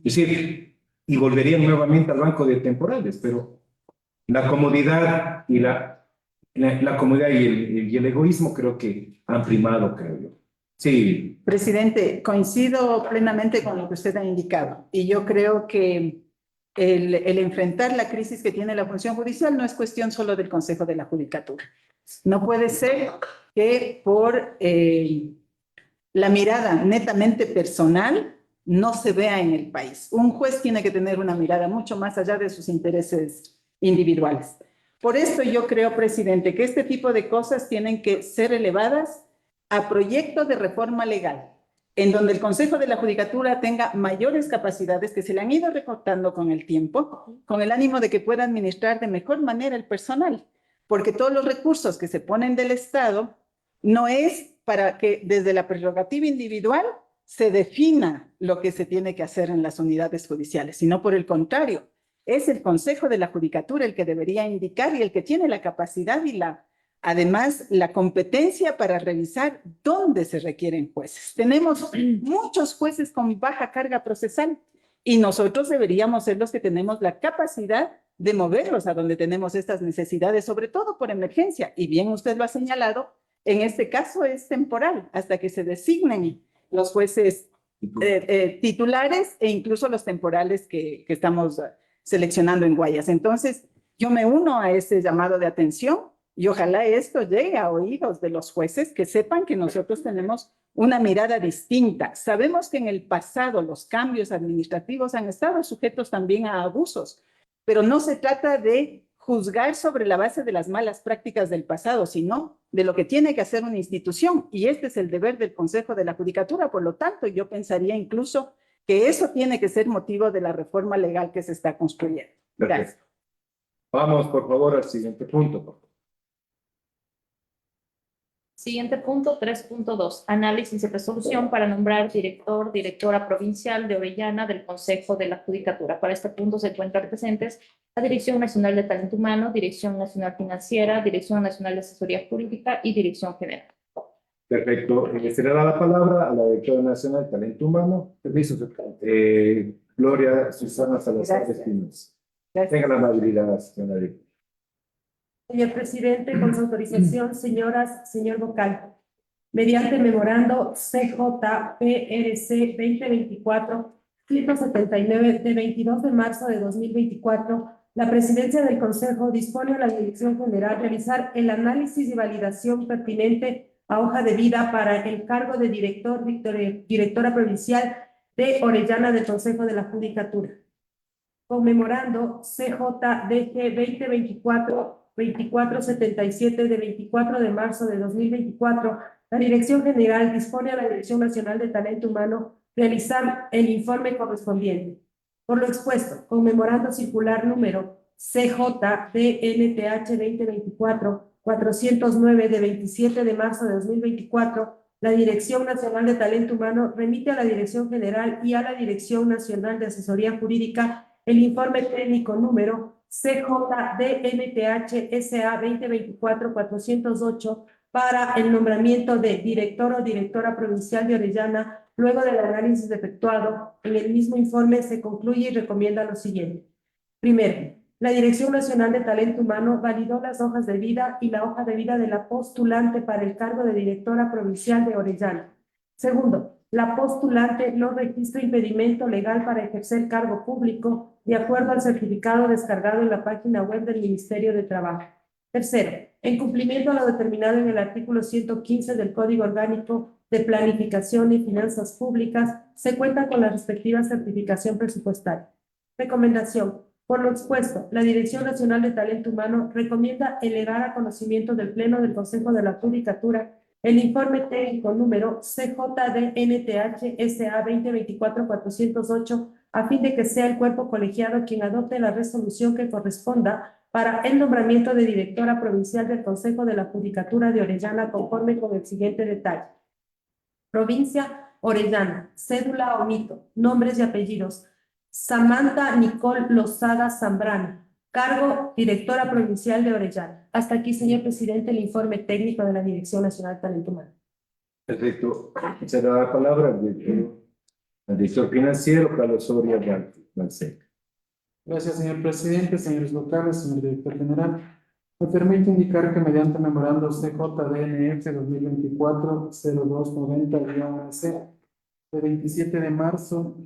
Es decir, y volverían nuevamente al banco de temporales, pero la comodidad y la comodidad y el egoísmo creo que han primado, creo yo. Sí. Presidente, coincido plenamente con lo que usted ha indicado. Y yo creo que el enfrentar la crisis que tiene la función judicial no es cuestión solo del Consejo de la Judicatura. No puede ser que por la mirada netamente personal no se vea en el país. Un juez tiene que tener una mirada mucho más allá de sus intereses individuales. Por esto yo creo, presidente, que este tipo de cosas tienen que ser elevadas a proyecto de reforma legal, en donde el Consejo de la Judicatura tenga mayores capacidades que se le han ido recortando con el tiempo, con el ánimo de que pueda administrar de mejor manera el personal, porque todos los recursos que se ponen del Estado no es para que desde la prerrogativa individual se defina lo que se tiene que hacer en las unidades judiciales, sino por el contrario, es el Consejo de la Judicatura el que debería indicar y el que tiene la capacidad y además la competencia para revisar dónde se requieren jueces. Tenemos muchos jueces con baja carga procesal y nosotros deberíamos ser los que tenemos la capacidad de moverlos a donde tenemos estas necesidades, sobre todo por emergencia. Y bien usted lo ha señalado, En este caso es temporal, hasta que se designen los jueces titulares e incluso los temporales que estamos seleccionando en Guayas. Entonces, yo me uno a ese llamado de atención y ojalá esto llegue a oídos de los jueces, que sepan que nosotros tenemos una mirada distinta. Sabemos que en el pasado los cambios administrativos han estado sujetos también a abusos, pero no se trata de juzgar sobre la base de las malas prácticas del pasado, sino de lo que tiene que hacer una institución. Y este es el deber del Consejo de la Judicatura. Por lo tanto, yo pensaría incluso que eso tiene que ser motivo de la reforma legal que se está construyendo. Gracias. Perfecto. Vamos, por favor, al siguiente punto, por favor. Siguiente punto, 3.2. Análisis y resolución para nombrar director, directora provincial de Orellana del Consejo de la Judicatura. Para este punto se encuentran presentes la Dirección Nacional de Talento Humano, Dirección Nacional Financiera, Dirección Nacional de Asesoría Jurídica y Dirección General. Perfecto. Se le da la palabra a la Directora Nacional de Talento Humano. Permiso, Gloria Susana Salazar Espinosa. Tenga la amabilidad, señora directora. Señor presidente, con su autorización, señoras, señor vocal, mediante memorando CJPRC 2024-179 de 22 de marzo de 2024, la presidencia del Consejo dispone a la Dirección General realizar el análisis y validación pertinente a hoja de vida para el cargo de directora provincial de Orellana del Consejo de la Judicatura. Conmemorando CJDG 2024-2477 de 24 de marzo de 2024, la Dirección General dispone a la Dirección Nacional de Talento Humano realizar el informe correspondiente. Por lo expuesto, conmemorando circular número CJDNTH 2024-409 de 27 de marzo de 2024, la Dirección Nacional de Talento Humano remite a la Dirección General y a la Dirección Nacional de Asesoría Jurídica el informe técnico número CJDNTH SA 2024-408 para el nombramiento de director o directora provincial de Orellana. Luego del análisis efectuado, en el mismo informe se concluye y recomienda lo siguiente. Primero, la Dirección Nacional de Talento Humano validó las hojas de vida y la hoja de vida de la postulante para el cargo de directora provincial de Orellana. Segundo, la postulante no registra impedimento legal para ejercer cargo público de acuerdo al certificado descargado en la página web del Ministerio de Trabajo. Tercero, en cumplimiento a lo determinado en el artículo 115 del Código Orgánico de Planificación y Finanzas Públicas, se cuenta con la respectiva certificación presupuestaria. Recomendación. Por lo expuesto, la Dirección Nacional de Talento Humano recomienda elevar a conocimiento del Pleno del Consejo de la Judicatura el informe técnico número CJDNTH SA 2024-408 a fin de que sea el cuerpo colegiado quien adopte la resolución que corresponda para el nombramiento de directora provincial del Consejo de la Judicatura de Orellana conforme con el siguiente detalle. Provincia Orellana, cédula omito, nombres y apellidos. Samantha Nicole Lozada Zambrano, cargo directora provincial de Orellana. Hasta aquí, señor presidente, el informe técnico de la Dirección Nacional de Talento Humano. Perfecto. Se le da la palabra al director financiero, Carlos Soria Balseca. Gracias, señor presidente, señores vocales, señor director general. Me permite indicar que mediante memorando CJDNF 2024-0290-AC de 27 de marzo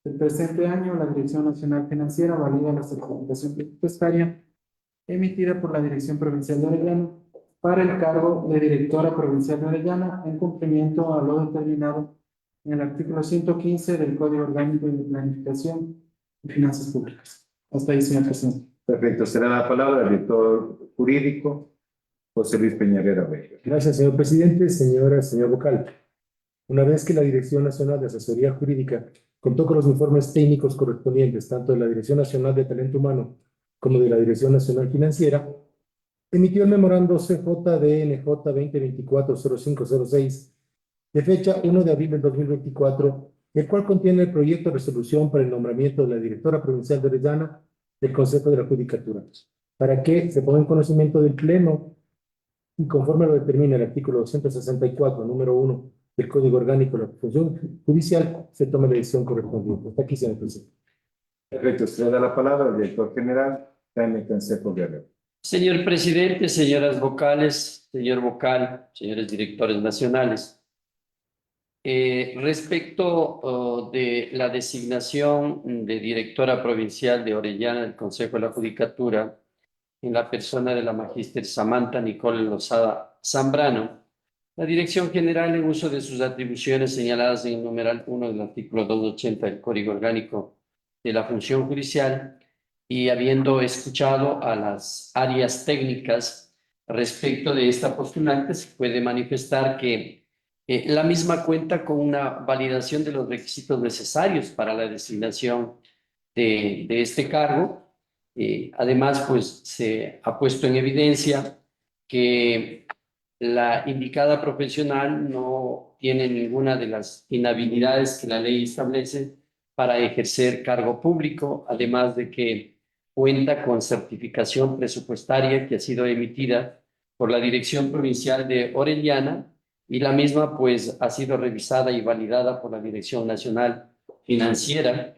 del presente año, la Dirección Nacional Financiera valida la certificación presupuestaria emitida por la Dirección Provincial de Orellana para el cargo de directora provincial de Orellana en cumplimiento a lo determinado en el artículo 115 del Código Orgánico de Planificación y Finanzas Públicas. Hasta ahí, señor presidente. Perfecto. Será la palabra al director jurídico, José Luis Peñarera Vega. Gracias, señor presidente. Señor vocal. Una vez que la Dirección Nacional de Asesoría Jurídica contó con los informes técnicos correspondientes, tanto de la Dirección Nacional de Talento Humano como de la Dirección Nacional Financiera, emitió el memorando CJDNJ 2024-0506 de fecha 1 de abril del 2024, el cual contiene el proyecto de resolución para el nombramiento de la directora provincial de Orellana del Consejo de la Judicatura, para que se ponga en conocimiento del Pleno y conforme lo determina el artículo 264, número 1 del Código Orgánico de la Función Judicial, se tome la decisión correspondiente. Hasta aquí, señor presidente. Perfecto. Se le da la palabra al director general, Jaime Canseco Guerrero. Señor presidente, señoras vocales, señor vocal, señores directores nacionales. Respecto de la designación de directora provincial de Orellana del Consejo de la Judicatura, en la persona de la magíster Samantha Nicole Lozada Zambrano, la Dirección General, en uso de sus atribuciones señaladas en el numeral 1 del artículo 280 del Código Orgánico de la Función Judicial, y habiendo escuchado a las áreas técnicas respecto de esta postulante, se puede manifestar que la misma cuenta con una validación de los requisitos necesarios para la designación de este cargo. Además, pues se ha puesto en evidencia que la indicada profesional no tiene ninguna de las inhabilidades que la ley establece para ejercer cargo público, además de que cuenta con certificación presupuestaria que ha sido emitida por la Dirección Provincial de Orellana, y la misma pues ha sido revisada y validada por la Dirección Nacional Financiera.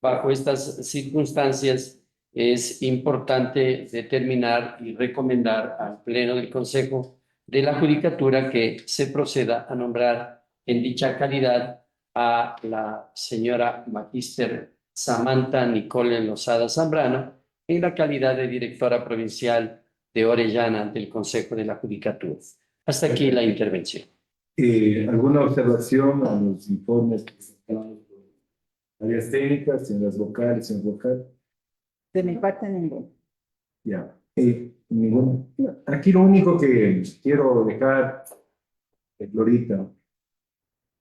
Bajo estas circunstancias es importante determinar y recomendar al Pleno del Consejo de la Judicatura que se proceda a nombrar en dicha calidad a la señora magíster Samantha Nicole Lozada Zambrano en la calidad de directora provincial de Orellana del Consejo de la Judicatura. Hasta aquí la intervención. ¿Alguna observación a los informes presentados por áreas técnicas, señoras vocales, señor vocal? De mi parte, ninguno. Ya. Ninguno. Aquí lo único que quiero dejar, Glorita,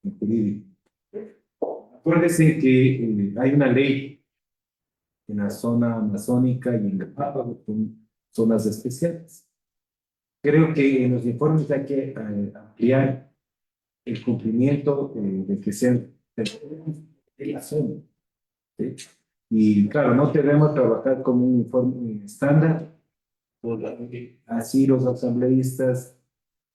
en jurídico. Acuérdese que hay una ley en la zona amazónica y en Galápagos, con zonas especiales. Creo que en los informes hay que ampliar el cumplimiento de que sean de la zona. ¿Sí? Y claro, no debemos trabajar como un informe estándar, porque así los asambleístas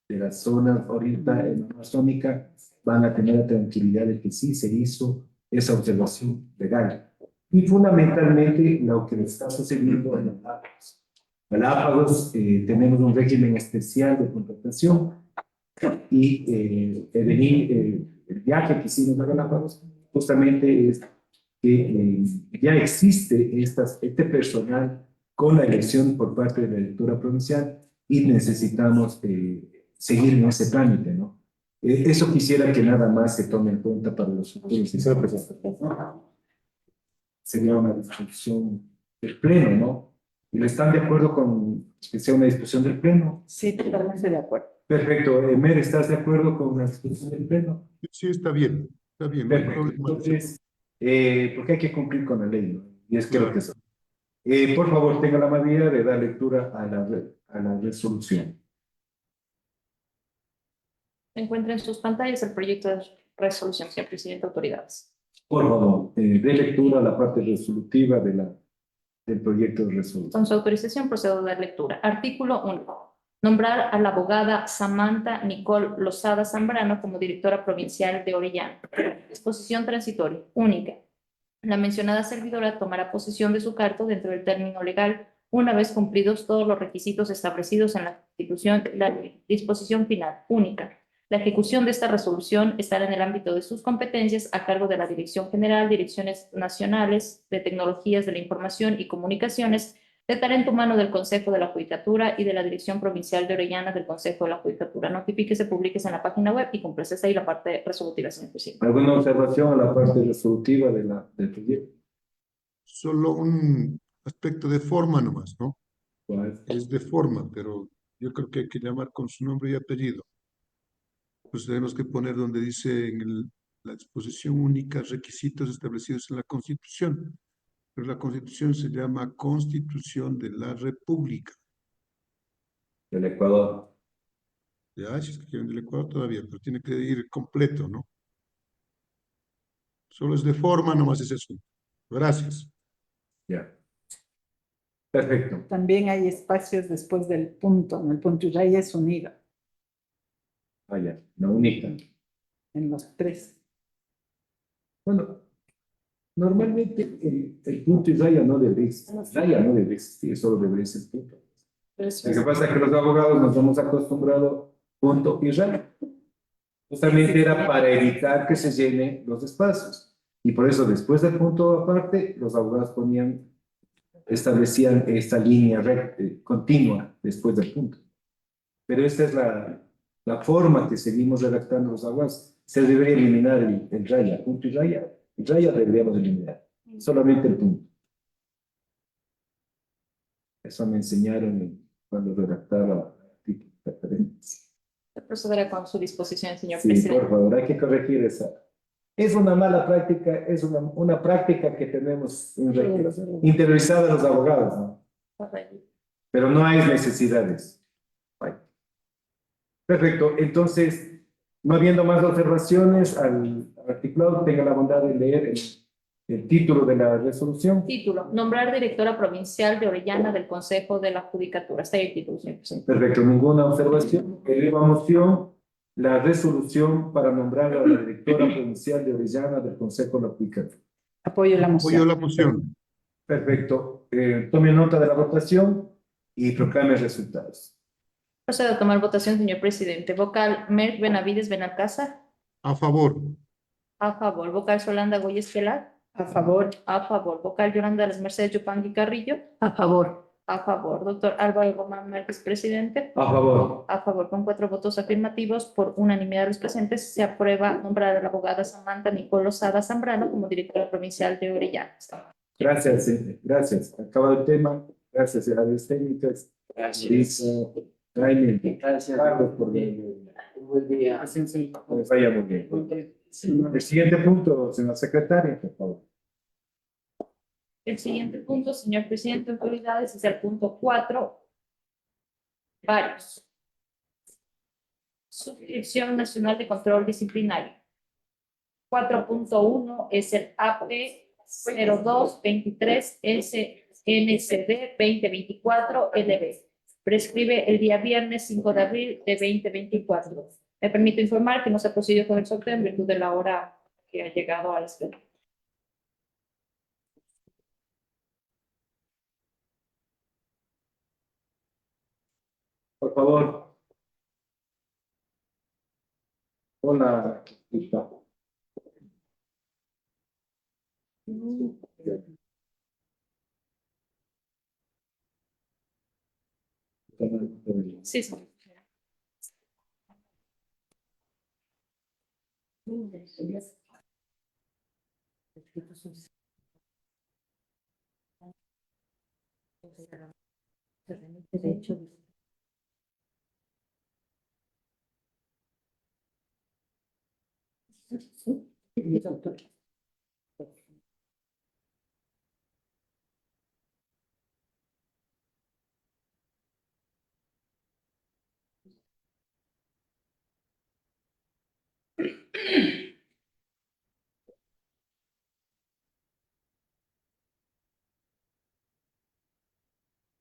de la zona ahorita amazónica van a tener la tranquilidad de que sí se hizo esa observación legal. Y fundamentalmente lo que está sucediendo en Galápagos. Galápagos tenemos un régimen especial de contratación y el viaje que hicimos a Galápagos justamente es que ya existe este personal con la elección por parte de la directora provincial y necesitamos seguir en ese trámite, ¿no? Eso quisiera que nada más se tome en cuenta para los futuros. Sería una discusión del Pleno, ¿no? ¿Y están de acuerdo con que sea una discusión del Pleno? Sí, totalmente de acuerdo. Perfecto. Mer, ¿estás de acuerdo con la discusión del Pleno? Sí, está bien, no hay Perfecto. problema. Entonces, porque hay que cumplir con la ley, ¿no? Y es creo que eso. Por favor, tenga la amabilidad de dar lectura a la resolución. Se encuentra en sus pantallas el proyecto de resolución, señor presidente, autoridades. Por favor, dé lectura a la parte resolutiva del proyecto de resolución. Con su autorización procedo a dar lectura. Artículo 1. Nombrar a la abogada Samantha Nicole Lozada Zambrano como directora provincial de Orellana. Disposición transitoria. Única. La mencionada servidora tomará posesión de su cargo dentro del término legal una vez cumplidos todos los requisitos establecidos en la Constitución. La disposición final. Única. La ejecución de esta resolución estará en el ámbito de sus competencias a cargo de la Dirección General, Direcciones Nacionales de Tecnologías de la Información y Comunicaciones, de talento humano del Consejo de la Judicatura y de la Dirección Provincial de Orellana del Consejo de la Judicatura. Notifíquese, públiquese en la página web y complete ahí la parte resolutiva, señor presidente. ¿Alguna observación a la parte resolutiva del proyecto? Solo un aspecto de forma nomás, ¿no? ¿Cuál? Es de forma, pero yo creo que hay que llamar con su nombre y apellido. Pues tenemos que poner donde dice en la exposición única requisitos establecidos en la Constitución. Pero la Constitución se llama Constitución de la República. Del Ecuador. Ya, si es que quieren del Ecuador todavía, pero tiene que ir completo, ¿no? Solo es de forma, nomás ese asunto. Gracias. Ya. Perfecto. También hay espacios después del punto, ¿no? El punto ya es unido Ya. La única. en los tres. Bueno, normalmente el punto y raya no debe existir, solo debe ser punto. Lo que pasa es que los abogados nos hemos acostumbrado punto y raya. Justamente era para evitar que se llenen los espacios. Y por eso, después del punto aparte, los abogados establecían esta línea recta, continua después del punto. Pero esta es la forma que seguimos redactando los abogados. Se debería eliminar el raya, punto y raya. El raya deberíamos eliminar, solamente el punto. Eso me enseñaron cuando redactaba artículos referentes. Procederá con su disposición, señor Sí, presidente. por favor, hay que corregir esa. Es una mala práctica, es una práctica que tenemos interiorizada los abogados, ¿no? Pero no hay necesidades. Perfecto, entonces, no habiendo más observaciones al articulado, tenga la bondad de leer el título de la resolución. Título: nombrar directora provincial de Orellana del Consejo de la Judicatura. Está ahí el título, señor presidente. Perfecto, ninguna observación. Eleva a moción la resolución para nombrar a la directora provincial de Orellana del Consejo de la Judicatura. Apoyo la moción. Apoyo la moción. Perfecto. Tome nota de la votación y proclame resultados. Procedo a tomar votación, señor presidente. Vocal Merck Benavides Benalcázar. A favor. A favor. Vocal Solanda Goyes Quelar. A favor. A favor. Vocal Yolanda Las Mercedes Yupangui Carrillo. A favor. A favor. Doctor Álvaro Román Márquez, presidente. A favor. A favor, con 4 votos afirmativos, por unanimidad de los presentes, se aprueba nombrar a la abogada Samantha Nicole Lozada Zambrano como directora provincial de Orellana. Gracias, gracias. Acabado el tema. Gracias a las técnicas. Gracias. Jaime, Gracias. Carlos, por Buen día. les vaya muy bien. El siguiente punto, señora secretaria, por favor. El siguiente punto, señor presidente, autoridades, es el punto 4. Varios. Subdirección Nacional de Control Disciplinario. 4.1 es el AP 0223 SNCD 2024 LB. Prescribe el día viernes 5 de abril de 2024. Me permito informar que no se ha procedido con el sorteo en virtud de la hora que ha llegado a la esfera. Por favor. Hola. Listo. Sí, sí.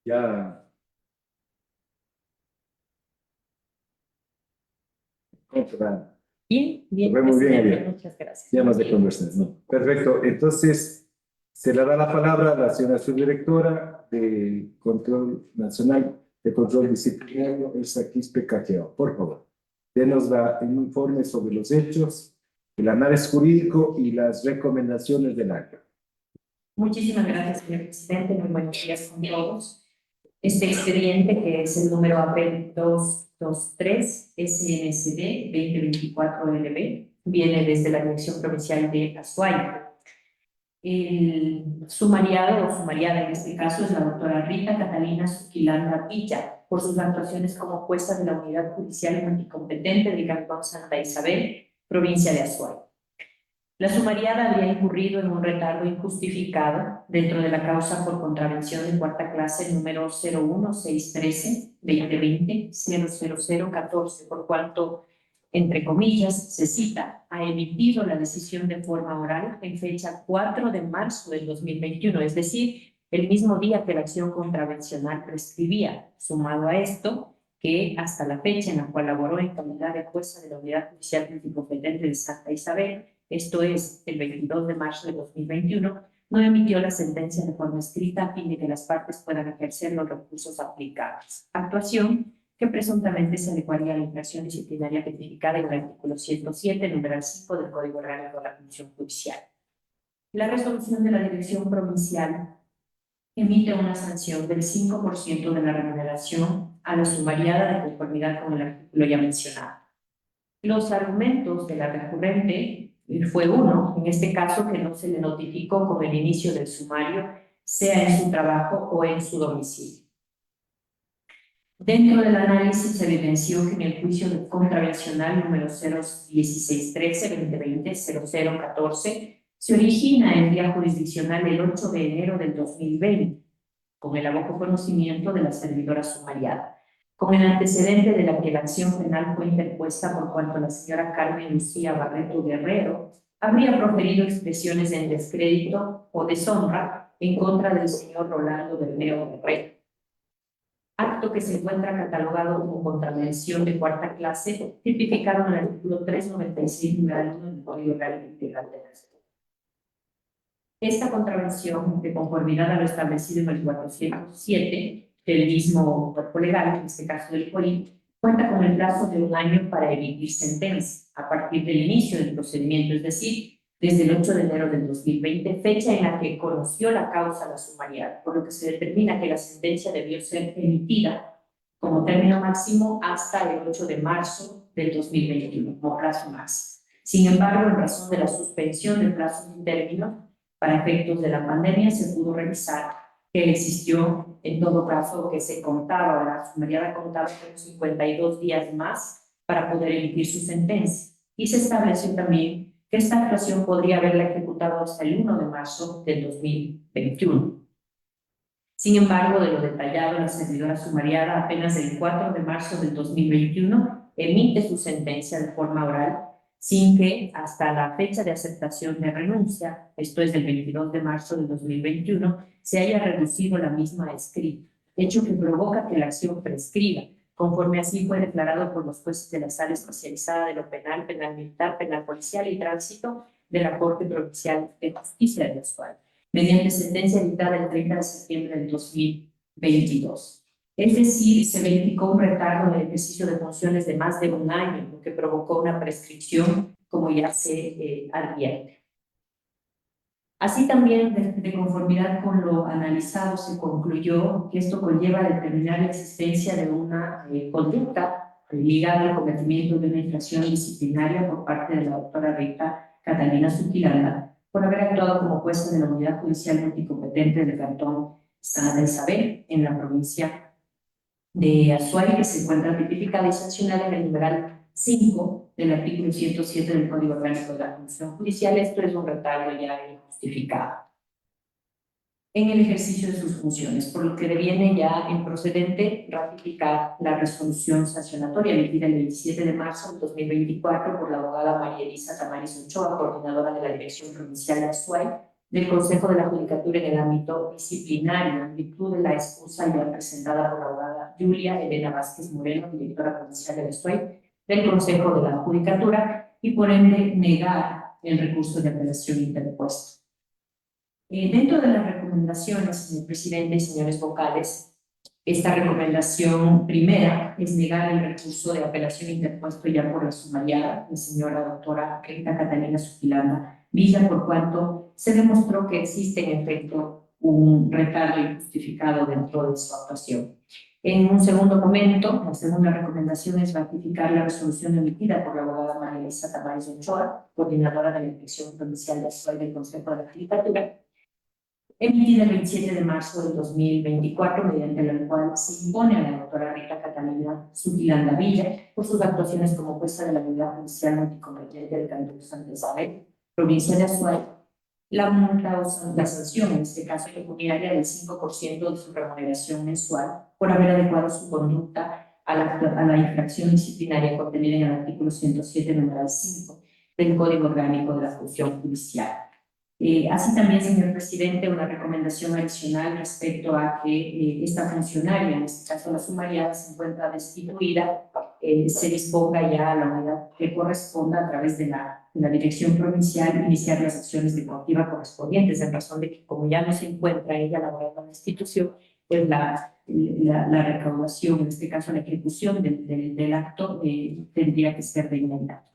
Ya. Bien, bien, Muy bien, presidente, bien. muchas gracias. Ya más de conversar, ¿no? Perfecto. Entonces, se le da la palabra a la señora subdirectora de Control Nacional de Control Disciplinario, Elsa Quispe Caqueo. Por favor, denos el informe sobre los hechos, el análisis jurídico y las recomendaciones del acta. Muchísimas gracias, señor presidente. Muy buenos días con todos. Este expediente, que es el número AP 223 SNCD 2024 LB, viene desde la Dirección Provincial de Azuay. El sumariado o sumariada en este caso es la doctora Rita Catalina Suquilanda Villa, por sus actuaciones como jueza de la Unidad Judicial Multicompetente del Cantón Santa Isabel, provincia de Azuay. La sumariada habría incurrido en un retardo injustificado dentro de la causa por contravención de cuarta clase número 01613-2020-00014, por cuanto, entre comillas, se cita, ha emitido la decisión de forma oral en fecha 4 de marzo del 2021, es decir, el mismo día que la acción contravencional prescribía. Sumado a esto, que hasta la fecha en la cual laboró en calidad de jueza de la Unidad Judicial Multicompetente de Santa Isabel, esto es, el 22 de marzo de 2021, no emitió la sentencia de forma escrita a fin de que las partes puedan ejercer los recursos aplicables. Actuación que presuntamente se adecuaría a la infracción disciplinaria tipificada en el artículo 107, numeral 5 del Código Orgánico de la Función Judicial. La resolución de la Dirección Provincial emite una sanción del 5% de la remuneración a la sumariada de conformidad con el artículo ya mencionado. Los argumentos de la recurrente fue uno, en este caso que no se le notificó con el inicio del sumario, sea en su trabajo o en su domicilio. Dentro del análisis se evidenció que en el juicio contravencional número 01613-2020-0014 se origina en vía jurisdiccional el 8 de enero del 2020, con el aboco conocimiento de la servidora sumariada, con el antecedente de la que la acción penal fue interpuesta por cuanto la señora Carmen Lucía Barreto Guerrero habría proferido expresiones en descrédito o deshonra en contra del señor Rolando Bermeo Guerrero. Acto que se encuentra catalogado como contravención de cuarta clase, tipificado en el artículo 396, numeral 1 del Código Orgánico Integral de la Nación. Esta contravención, de conformidad a lo establecido en el 407 del mismo cuerpo legal, en este caso del COI, cuenta con el plazo de 1 año para emitir sentencia, a partir del inicio del procedimiento, es decir, desde el 8 de enero del 2020, fecha en la que conoció la causa la sumariada, por lo que se determina que la sentencia debió ser emitida como término máximo hasta el 8 de marzo del 2021, como plazo máximo. Sin embargo, en razón de la suspensión del plazo de término, para efectos de la pandemia, se pudo revisar que existió, en todo caso, que se contaba, la sumariada contaba con 52 días más para poder emitir su sentencia. Y se estableció también que esta actuación podría haberla ejecutado hasta el 1 de marzo del 2021. Sin embargo, de lo detallado, la servidora sumariada apenas el 4 de marzo del 2021 emite su sentencia de forma oral, sin que hasta la fecha de aceptación de renuncia, esto es del 22 de marzo del 2021, se haya reducido la misma a escrito, hecho que provoca que la acción prescriba, conforme así fue declarado por los jueces de la Sala Especializada de lo Penal, Penal Militar, Penal Policial y Tránsito de la Corte Provincial de Justicia de Azuay, mediante sentencia dictada el 30 de septiembre del 2022. Es decir, se verificó un retardo en el ejercicio de funciones de más de 1 año, lo que provocó una prescripción, como ya se advierte. Así también, de conformidad con lo analizado, se concluyó que esto conlleva determinar la existencia de una conducta ligada al cometimiento de una infracción disciplinaria por parte de la doctora Rita Catalina Zuquilanda, por haber actuado como jueza de la Unidad Judicial Multicompetente del Cantón San Isabel, en la provincia de Azuay, que se encuentra tipificada y sancionada en el numeral 5 del artículo 107 del Código Orgánico de la Función Judicial. Esto es un retardo ya injustificado en el ejercicio de sus funciones, por lo que deviene ya improcedente ratificar la resolución sancionatoria emitida el 27 de marzo del 2024 por la abogada María Elisa Tamaris Ochoa, coordinadora de la Dirección Provincial de Azuay, del Consejo de la Judicatura en el ámbito disciplinario, en virtud de la excusa ya presentada por la abogada Julia Elena Vázquez Moreno, directora provincial de Azuay, del Consejo de la Judicatura, y por ende negar el recurso de apelación interpuesto. Dentro de las recomendaciones, señor presidente y señores vocales, esta recomendación primera es negar el recurso de apelación interpuesto ya por la sumariada, la señora doctora Rita Catalina Zuquilanda Villa, por cuanto se demostró que existe en efecto un retardo injustificado dentro de su actuación. En un segundo momento, la segunda recomendación es ratificar la resolución emitida por la abogada María Elisa Tamaris Ochoa, coordinadora de la Dirección Provincial de Azuay del Consejo de la Judicatura, emitida el 27 de marzo del 2024, mediante la cual se impone a la doctora Rita Catalina Zuquilanda Villa por sus actuaciones como jueza de la Unidad Judicial Multicompetente del Cantón Santa Isabel, provincia de Azuay, la multa o la sanción, en este caso pecuniaria, del 5% de su remuneración mensual por haber adecuado su conducta a la infracción disciplinaria contenida en el artículo 107, numeral 5 del Código Orgánico de la Función Judicial. Así también, señor presidente, una recomendación adicional respecto a que esta funcionaria, en este caso la sumariada, se encuentra destituida, se disponga ya a la unidad que corresponda a través de la la dirección provincial iniciar las acciones de coactiva correspondientes, en razón de que como ya no se encuentra ella laborando en la institución, pues la recaudación, en este caso la ejecución del acto, tendría que ser de inmediato.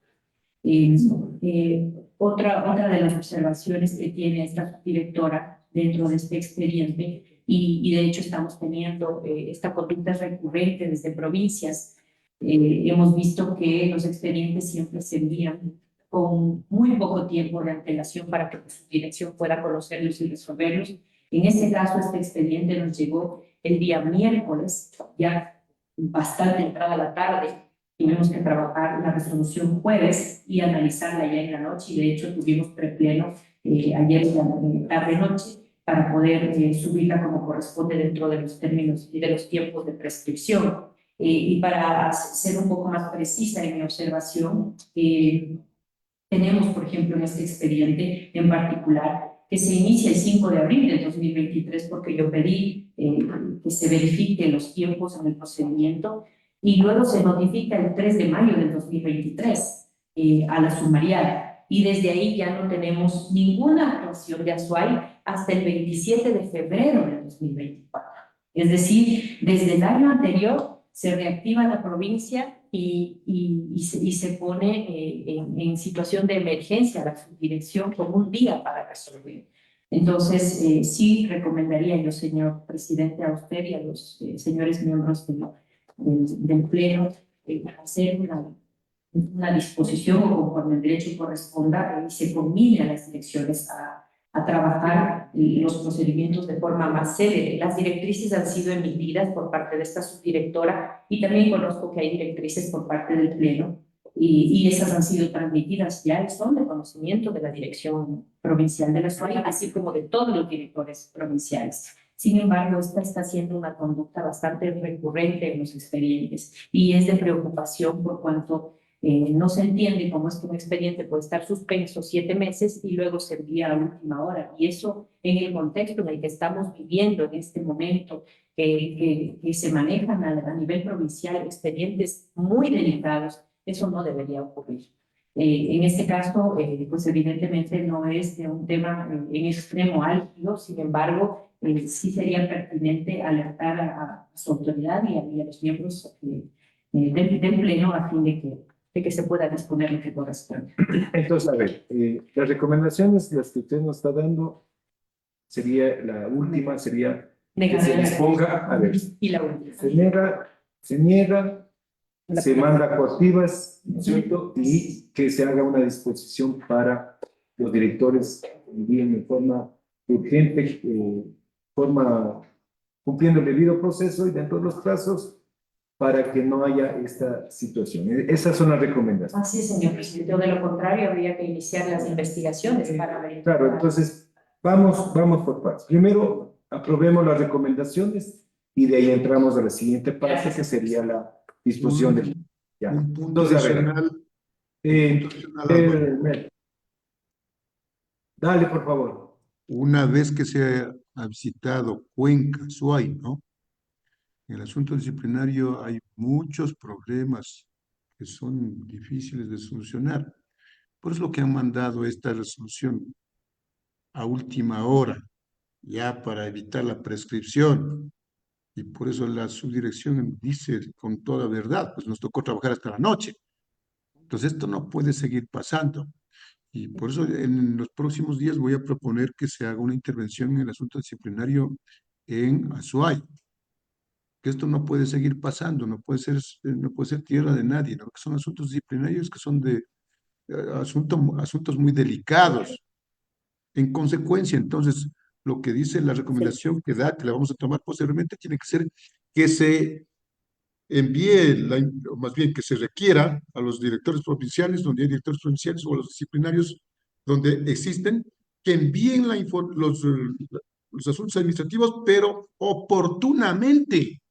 Otra de las observaciones que tiene esta directora dentro de este expediente, y de hecho estamos teniendo esta conducta recurrente desde provincias, hemos visto que los expedientes siempre se envían con muy poco tiempo de antelación para que su dirección pueda conocerlos y resolverlos. En este caso, este expediente nos llegó el día miércoles, ya bastante entrada la tarde. Tuvimos que trabajar la resolución jueves y analizarla ya en la noche, y de hecho tuvimos prepleno ayer en tarde-noche para poder subirla como corresponde dentro de los términos y de los tiempos de prescripción. Y para ser un poco más precisa en mi observación, tenemos, por ejemplo, en este expediente en particular, que se inicia el 5 de abril del 2023, porque yo pedí que se verifiquen los tiempos en el procedimiento, y luego se notifica el 3 de mayo del 2023 a la sumarial, y desde ahí ya no tenemos ninguna actuación de Azuay hasta el 27 de febrero del 2024. Es decir, desde el año anterior se reactiva la provincia y se pone en situación de emergencia la subdirección con un día para resolver. Entonces, sí recomendaría yo, señor presidente, a usted y a los señores miembros del Pleno, hacer una disposición o conforme el derecho corresponda y se combine a las direcciones a trabajar los procedimientos de forma más célere. Las directrices han sido emitidas por parte de esta subdirectora y también conozco que hay directrices por parte del Pleno y esas han sido transmitidas ya y son de conocimiento de la Dirección Provincial de la Azuay, así como de todos los directores provinciales. Sin embargo, esta está siendo una conducta bastante recurrente en los expedientes y es de preocupación por cuanto no se entiende cómo es que un expediente puede estar suspenso 7 meses y luego se envía a última hora. Y eso, en el contexto en el que estamos viviendo en este momento, que se manejan a nivel provincial expedientes muy delicados, eso no debería ocurrir. En este caso, pues evidentemente no es de un tema en extremo álgido, sin embargo, sí sería pertinente alertar a su autoridad y a los miembros del Pleno a fin de que se pueda disponer lo que corresponde. Entonces, a ver, las recomendaciones, las que usted nos está dando, sería la última, sería que se disponga, a ver, Y la última. se niega, se manda coactivas, ¿no es cierto? Y que se haga una disposición para los directores envíen de forma urgente, cumpliendo el debido proceso y dentro de los plazos, para que no haya esta situación. Esas son las recomendaciones. Así es, señor presidente. O de lo contrario, habría que iniciar las investigaciones para ver. Claro, entonces, vamos por partes. Primero, aprobemos las recomendaciones y de ahí entramos a la siguiente parte, que sería la disposición del... Ya. Un punto Entonces, a ver, adicional, dale, por favor. una vez que se ha visitado Cuenca, Azuay, ¿no? En el asunto disciplinario hay muchos problemas que son difíciles de solucionar. Por eso lo que han mandado esta resolución a última hora, ya para evitar la prescripción. Y por eso la subdirección dice con toda verdad, pues nos tocó trabajar hasta la noche. Entonces esto no puede seguir pasando. Y por eso en los próximos días voy a proponer que se haga una intervención en el asunto disciplinario en Azuay. Que esto no puede seguir pasando, no puede ser tierra de nadie, ¿no? Que son asuntos disciplinarios que son de asuntos muy delicados. En consecuencia, entonces, lo que dice la recomendación que da, que la vamos a tomar posteriormente, tiene que ser que se envíe, o más bien que se requiera a los directores provinciales, donde hay directores provinciales, o a los disciplinarios donde existen, que envíen los asuntos administrativos, pero oportunamente.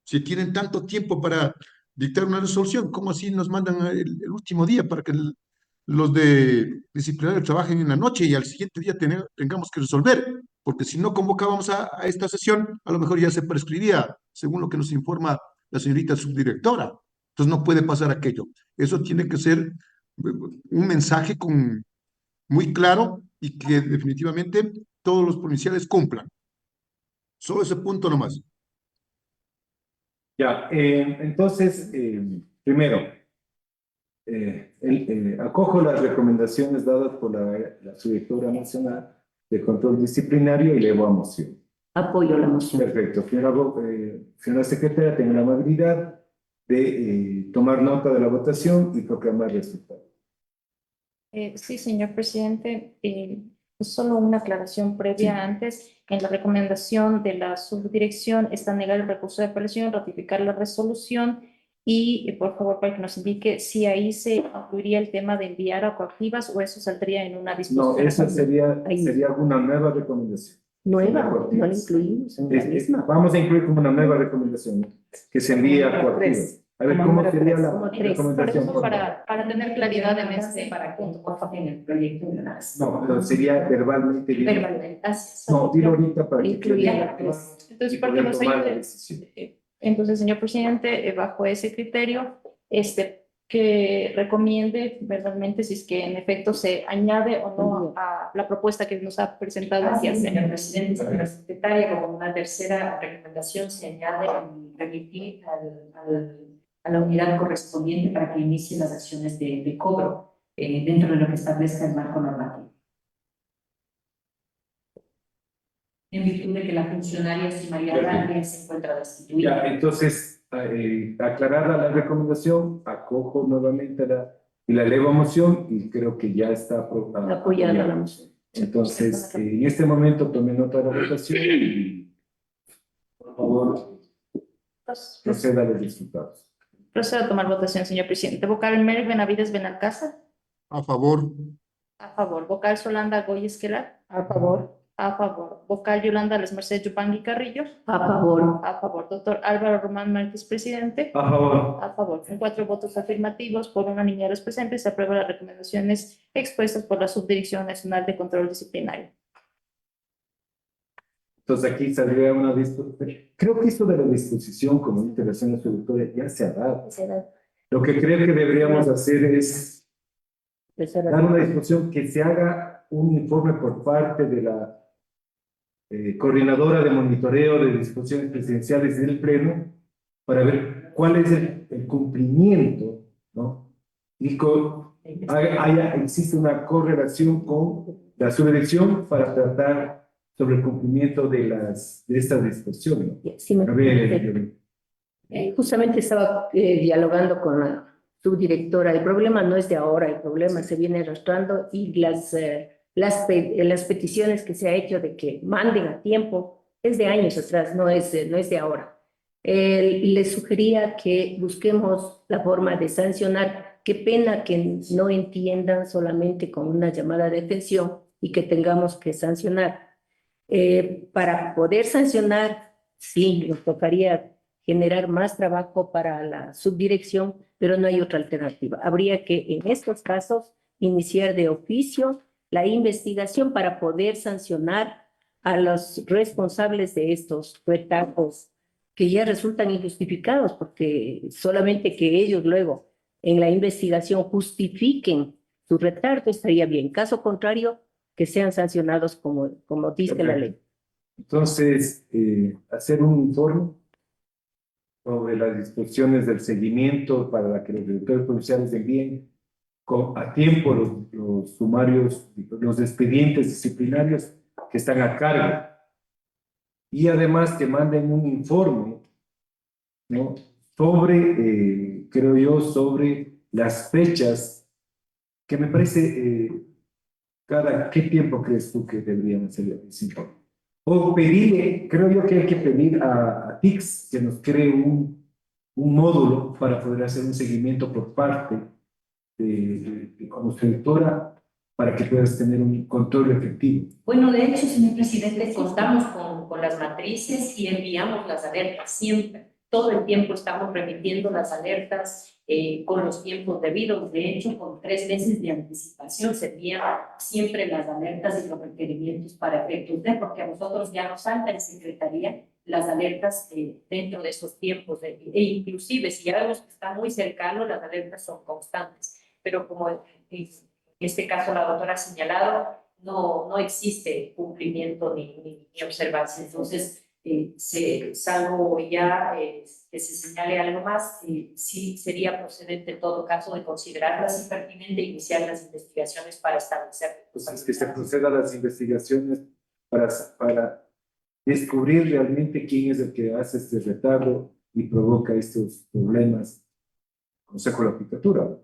Si tienen tanto tiempo para dictar una resolución, ¿cómo así nos mandan el último día para que los de disciplinario trabajen en la noche y al siguiente día tengamos que resolver? Porque si no convocábamos a esta sesión, a lo mejor ya se prescribía, según lo que nos informa la señorita subdirectora. Entonces no puede pasar aquello. Eso tiene que ser un mensaje muy claro y que definitivamente todos los provinciales cumplan. Solo ese punto nomás. Ya, entonces, primero, acojo las recomendaciones dadas por la Subdirectora Nacional de Control Disciplinario y elevo a moción. Apoyo la moción. Perfecto. Señora secretaria, tenga la amabilidad de tomar nota de la votación y proclamar el resultado. Sí, señor presidente. Solo una aclaración previa antes. En la recomendación de la subdirección está negar el recurso de apelación, ratificar la resolución y, por favor, para que nos indique si ahí se incluiría el tema de enviar a coactivas o eso saldría en una disposición. No, esa sería una nueva recomendación. Nueva, no la incluimos en la misma. Vamos a incluir como una nueva recomendación que se envíe a coactivas. A ver, ¿cómo sería la recomendación? Por eso, para tener claridad en este. Para que en el proyecto de las. No, pero sería verbalmente. Verbalmente. No, dilo ahorita para que incluya. Entonces, para que nos ayude. Entonces, señor presidente, bajo ese criterio, que recomiende verbalmente si es que en efecto se añade o no a la propuesta que nos ha presentado aquí. Señor presidente, señora secretaria, como una tercera recomendación se añade remitir a la unidad correspondiente para que inicie las acciones de cobro dentro de lo que establezca el marco normativo. En virtud de que la funcionaria sumariada se encuentra destituida. Ya, entonces, aclarada la recomendación, acojo nuevamente y la elevo a moción y creo que ya está apoyada la moción. Entonces, en este momento tomé nota de la votación y, por favor, proceda a los resultados. Procedo a tomar votación, señor presidente. Vocal Merck Benavides Benalcázar. A favor. A favor. Vocal Solanda Goy Esquelar. A favor. A favor. Vocal Yolanda Les Mercedes Yupangui Carrillo. A favor. A favor. Doctor Álvaro Román Márquez, presidente. A favor. A favor. Con 4 votos afirmativos, por unanimidad de los presentes, se aprueban las recomendaciones expuestas por la Subdirección Nacional de Control Disciplinario. Entonces aquí saldría una disposición. Creo que esto de la disposición como integración de subdirectora ya se ha dado. Lo que creo que deberíamos hacer es dar una disposición que se haga un informe por parte de la coordinadora de monitoreo de disposiciones presidenciales del Pleno para ver cuál es el cumplimiento, ¿no? Y existe una correlación con la subdirección para tratar sobre el cumplimiento de estas disposiciones. Sí, justamente estaba dialogando con la subdirectora. El problema no es de ahora, el problema se viene arrastrando y las peticiones que se ha hecho de que manden a tiempo es de años atrás, no es de ahora. Les sugería que busquemos la forma de sancionar. Qué pena que no entiendan solamente con una llamada de atención y que tengamos que sancionar. Para poder sancionar, sí, nos tocaría generar más trabajo para la subdirección, pero no hay otra alternativa. Habría que, en estos casos, iniciar de oficio la investigación para poder sancionar a los responsables de estos retardos que ya resultan injustificados, porque solamente que ellos luego en la investigación justifiquen su retardo estaría bien. Caso contrario, que sean sancionados como dice la ley. Entonces, hacer un informe sobre las disposiciones del seguimiento para que los directores provinciales envíen a tiempo los sumarios, los expedientes disciplinarios que están a cargo. Y además que manden un informe, ¿no? Sobre, creo yo, sobre las fechas, que me parece... ¿Cada qué tiempo crees tú que deberían hacer ese informe? O pedirle, creo yo que hay que pedir a TICS que nos cree un módulo para poder hacer un seguimiento por parte de como directora para que puedas tener un control efectivo. Bueno, de hecho, señor presidente, contamos con las matrices y enviamos las alertas siempre. Todo el tiempo estamos remitiendo las alertas con los tiempos debidos. De hecho, con 3 meses de anticipación se envían siempre las alertas y los requerimientos para efectos de, porque a nosotros ya nos salta en secretaría las alertas dentro de esos tiempos. E inclusive, si ya vemos que está muy cercano, las alertas son constantes. pero como en este caso la doctora ha señalado, no existe cumplimiento ni observancia. Entonces, salvo ya que se señale algo más, sí sería procedente en todo caso de considerarlas impertinente e iniciar las investigaciones para establecer. Entonces, que se proceda a las investigaciones para descubrir realmente quién es el que hace este retardo y provoca estos problemas al Consejo de la Judicatura,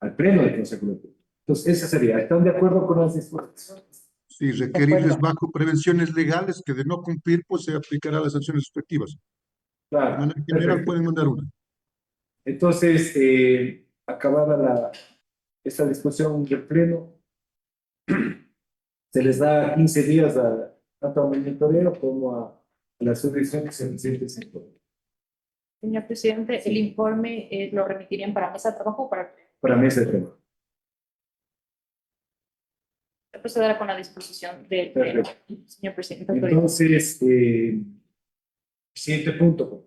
al Pleno del Consejo de la Judicatura. Entonces, esa sería. ¿Están de acuerdo con las disposiciones? Sí, requerirles bajo prevenciones legales que de no cumplir, pues se aplicará las sanciones respectivas. De Claro. manera general Perfecto. pueden mandar una. Entonces, acabada esta discusión del Pleno, se les da 15 días tanto al monitoreo como a la subdivisión que se presente ese informe. Señor presidente, el informe lo remitirían para mesa de trabajo o para Mesa de trabajo. proceder con la disposición del Pleno. Señor presidente. Entonces, siguiente punto.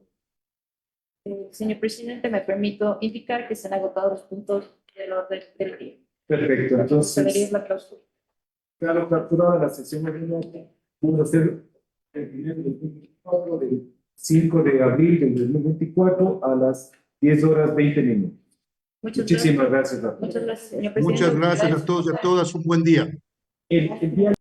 Señor presidente, me permito indicar que se han agotado los puntos del orden del día. Perfecto. Procedería Entonces, la clausura. claro, capturada la sesión ordinaria, vamos a hacer el primer del 24 del 5 de abril del 2024 a las 10:20. Muchísimas gracias. Muchas gracias, señor presidente. Muchas gracias a todos y a todas. Un buen día. El día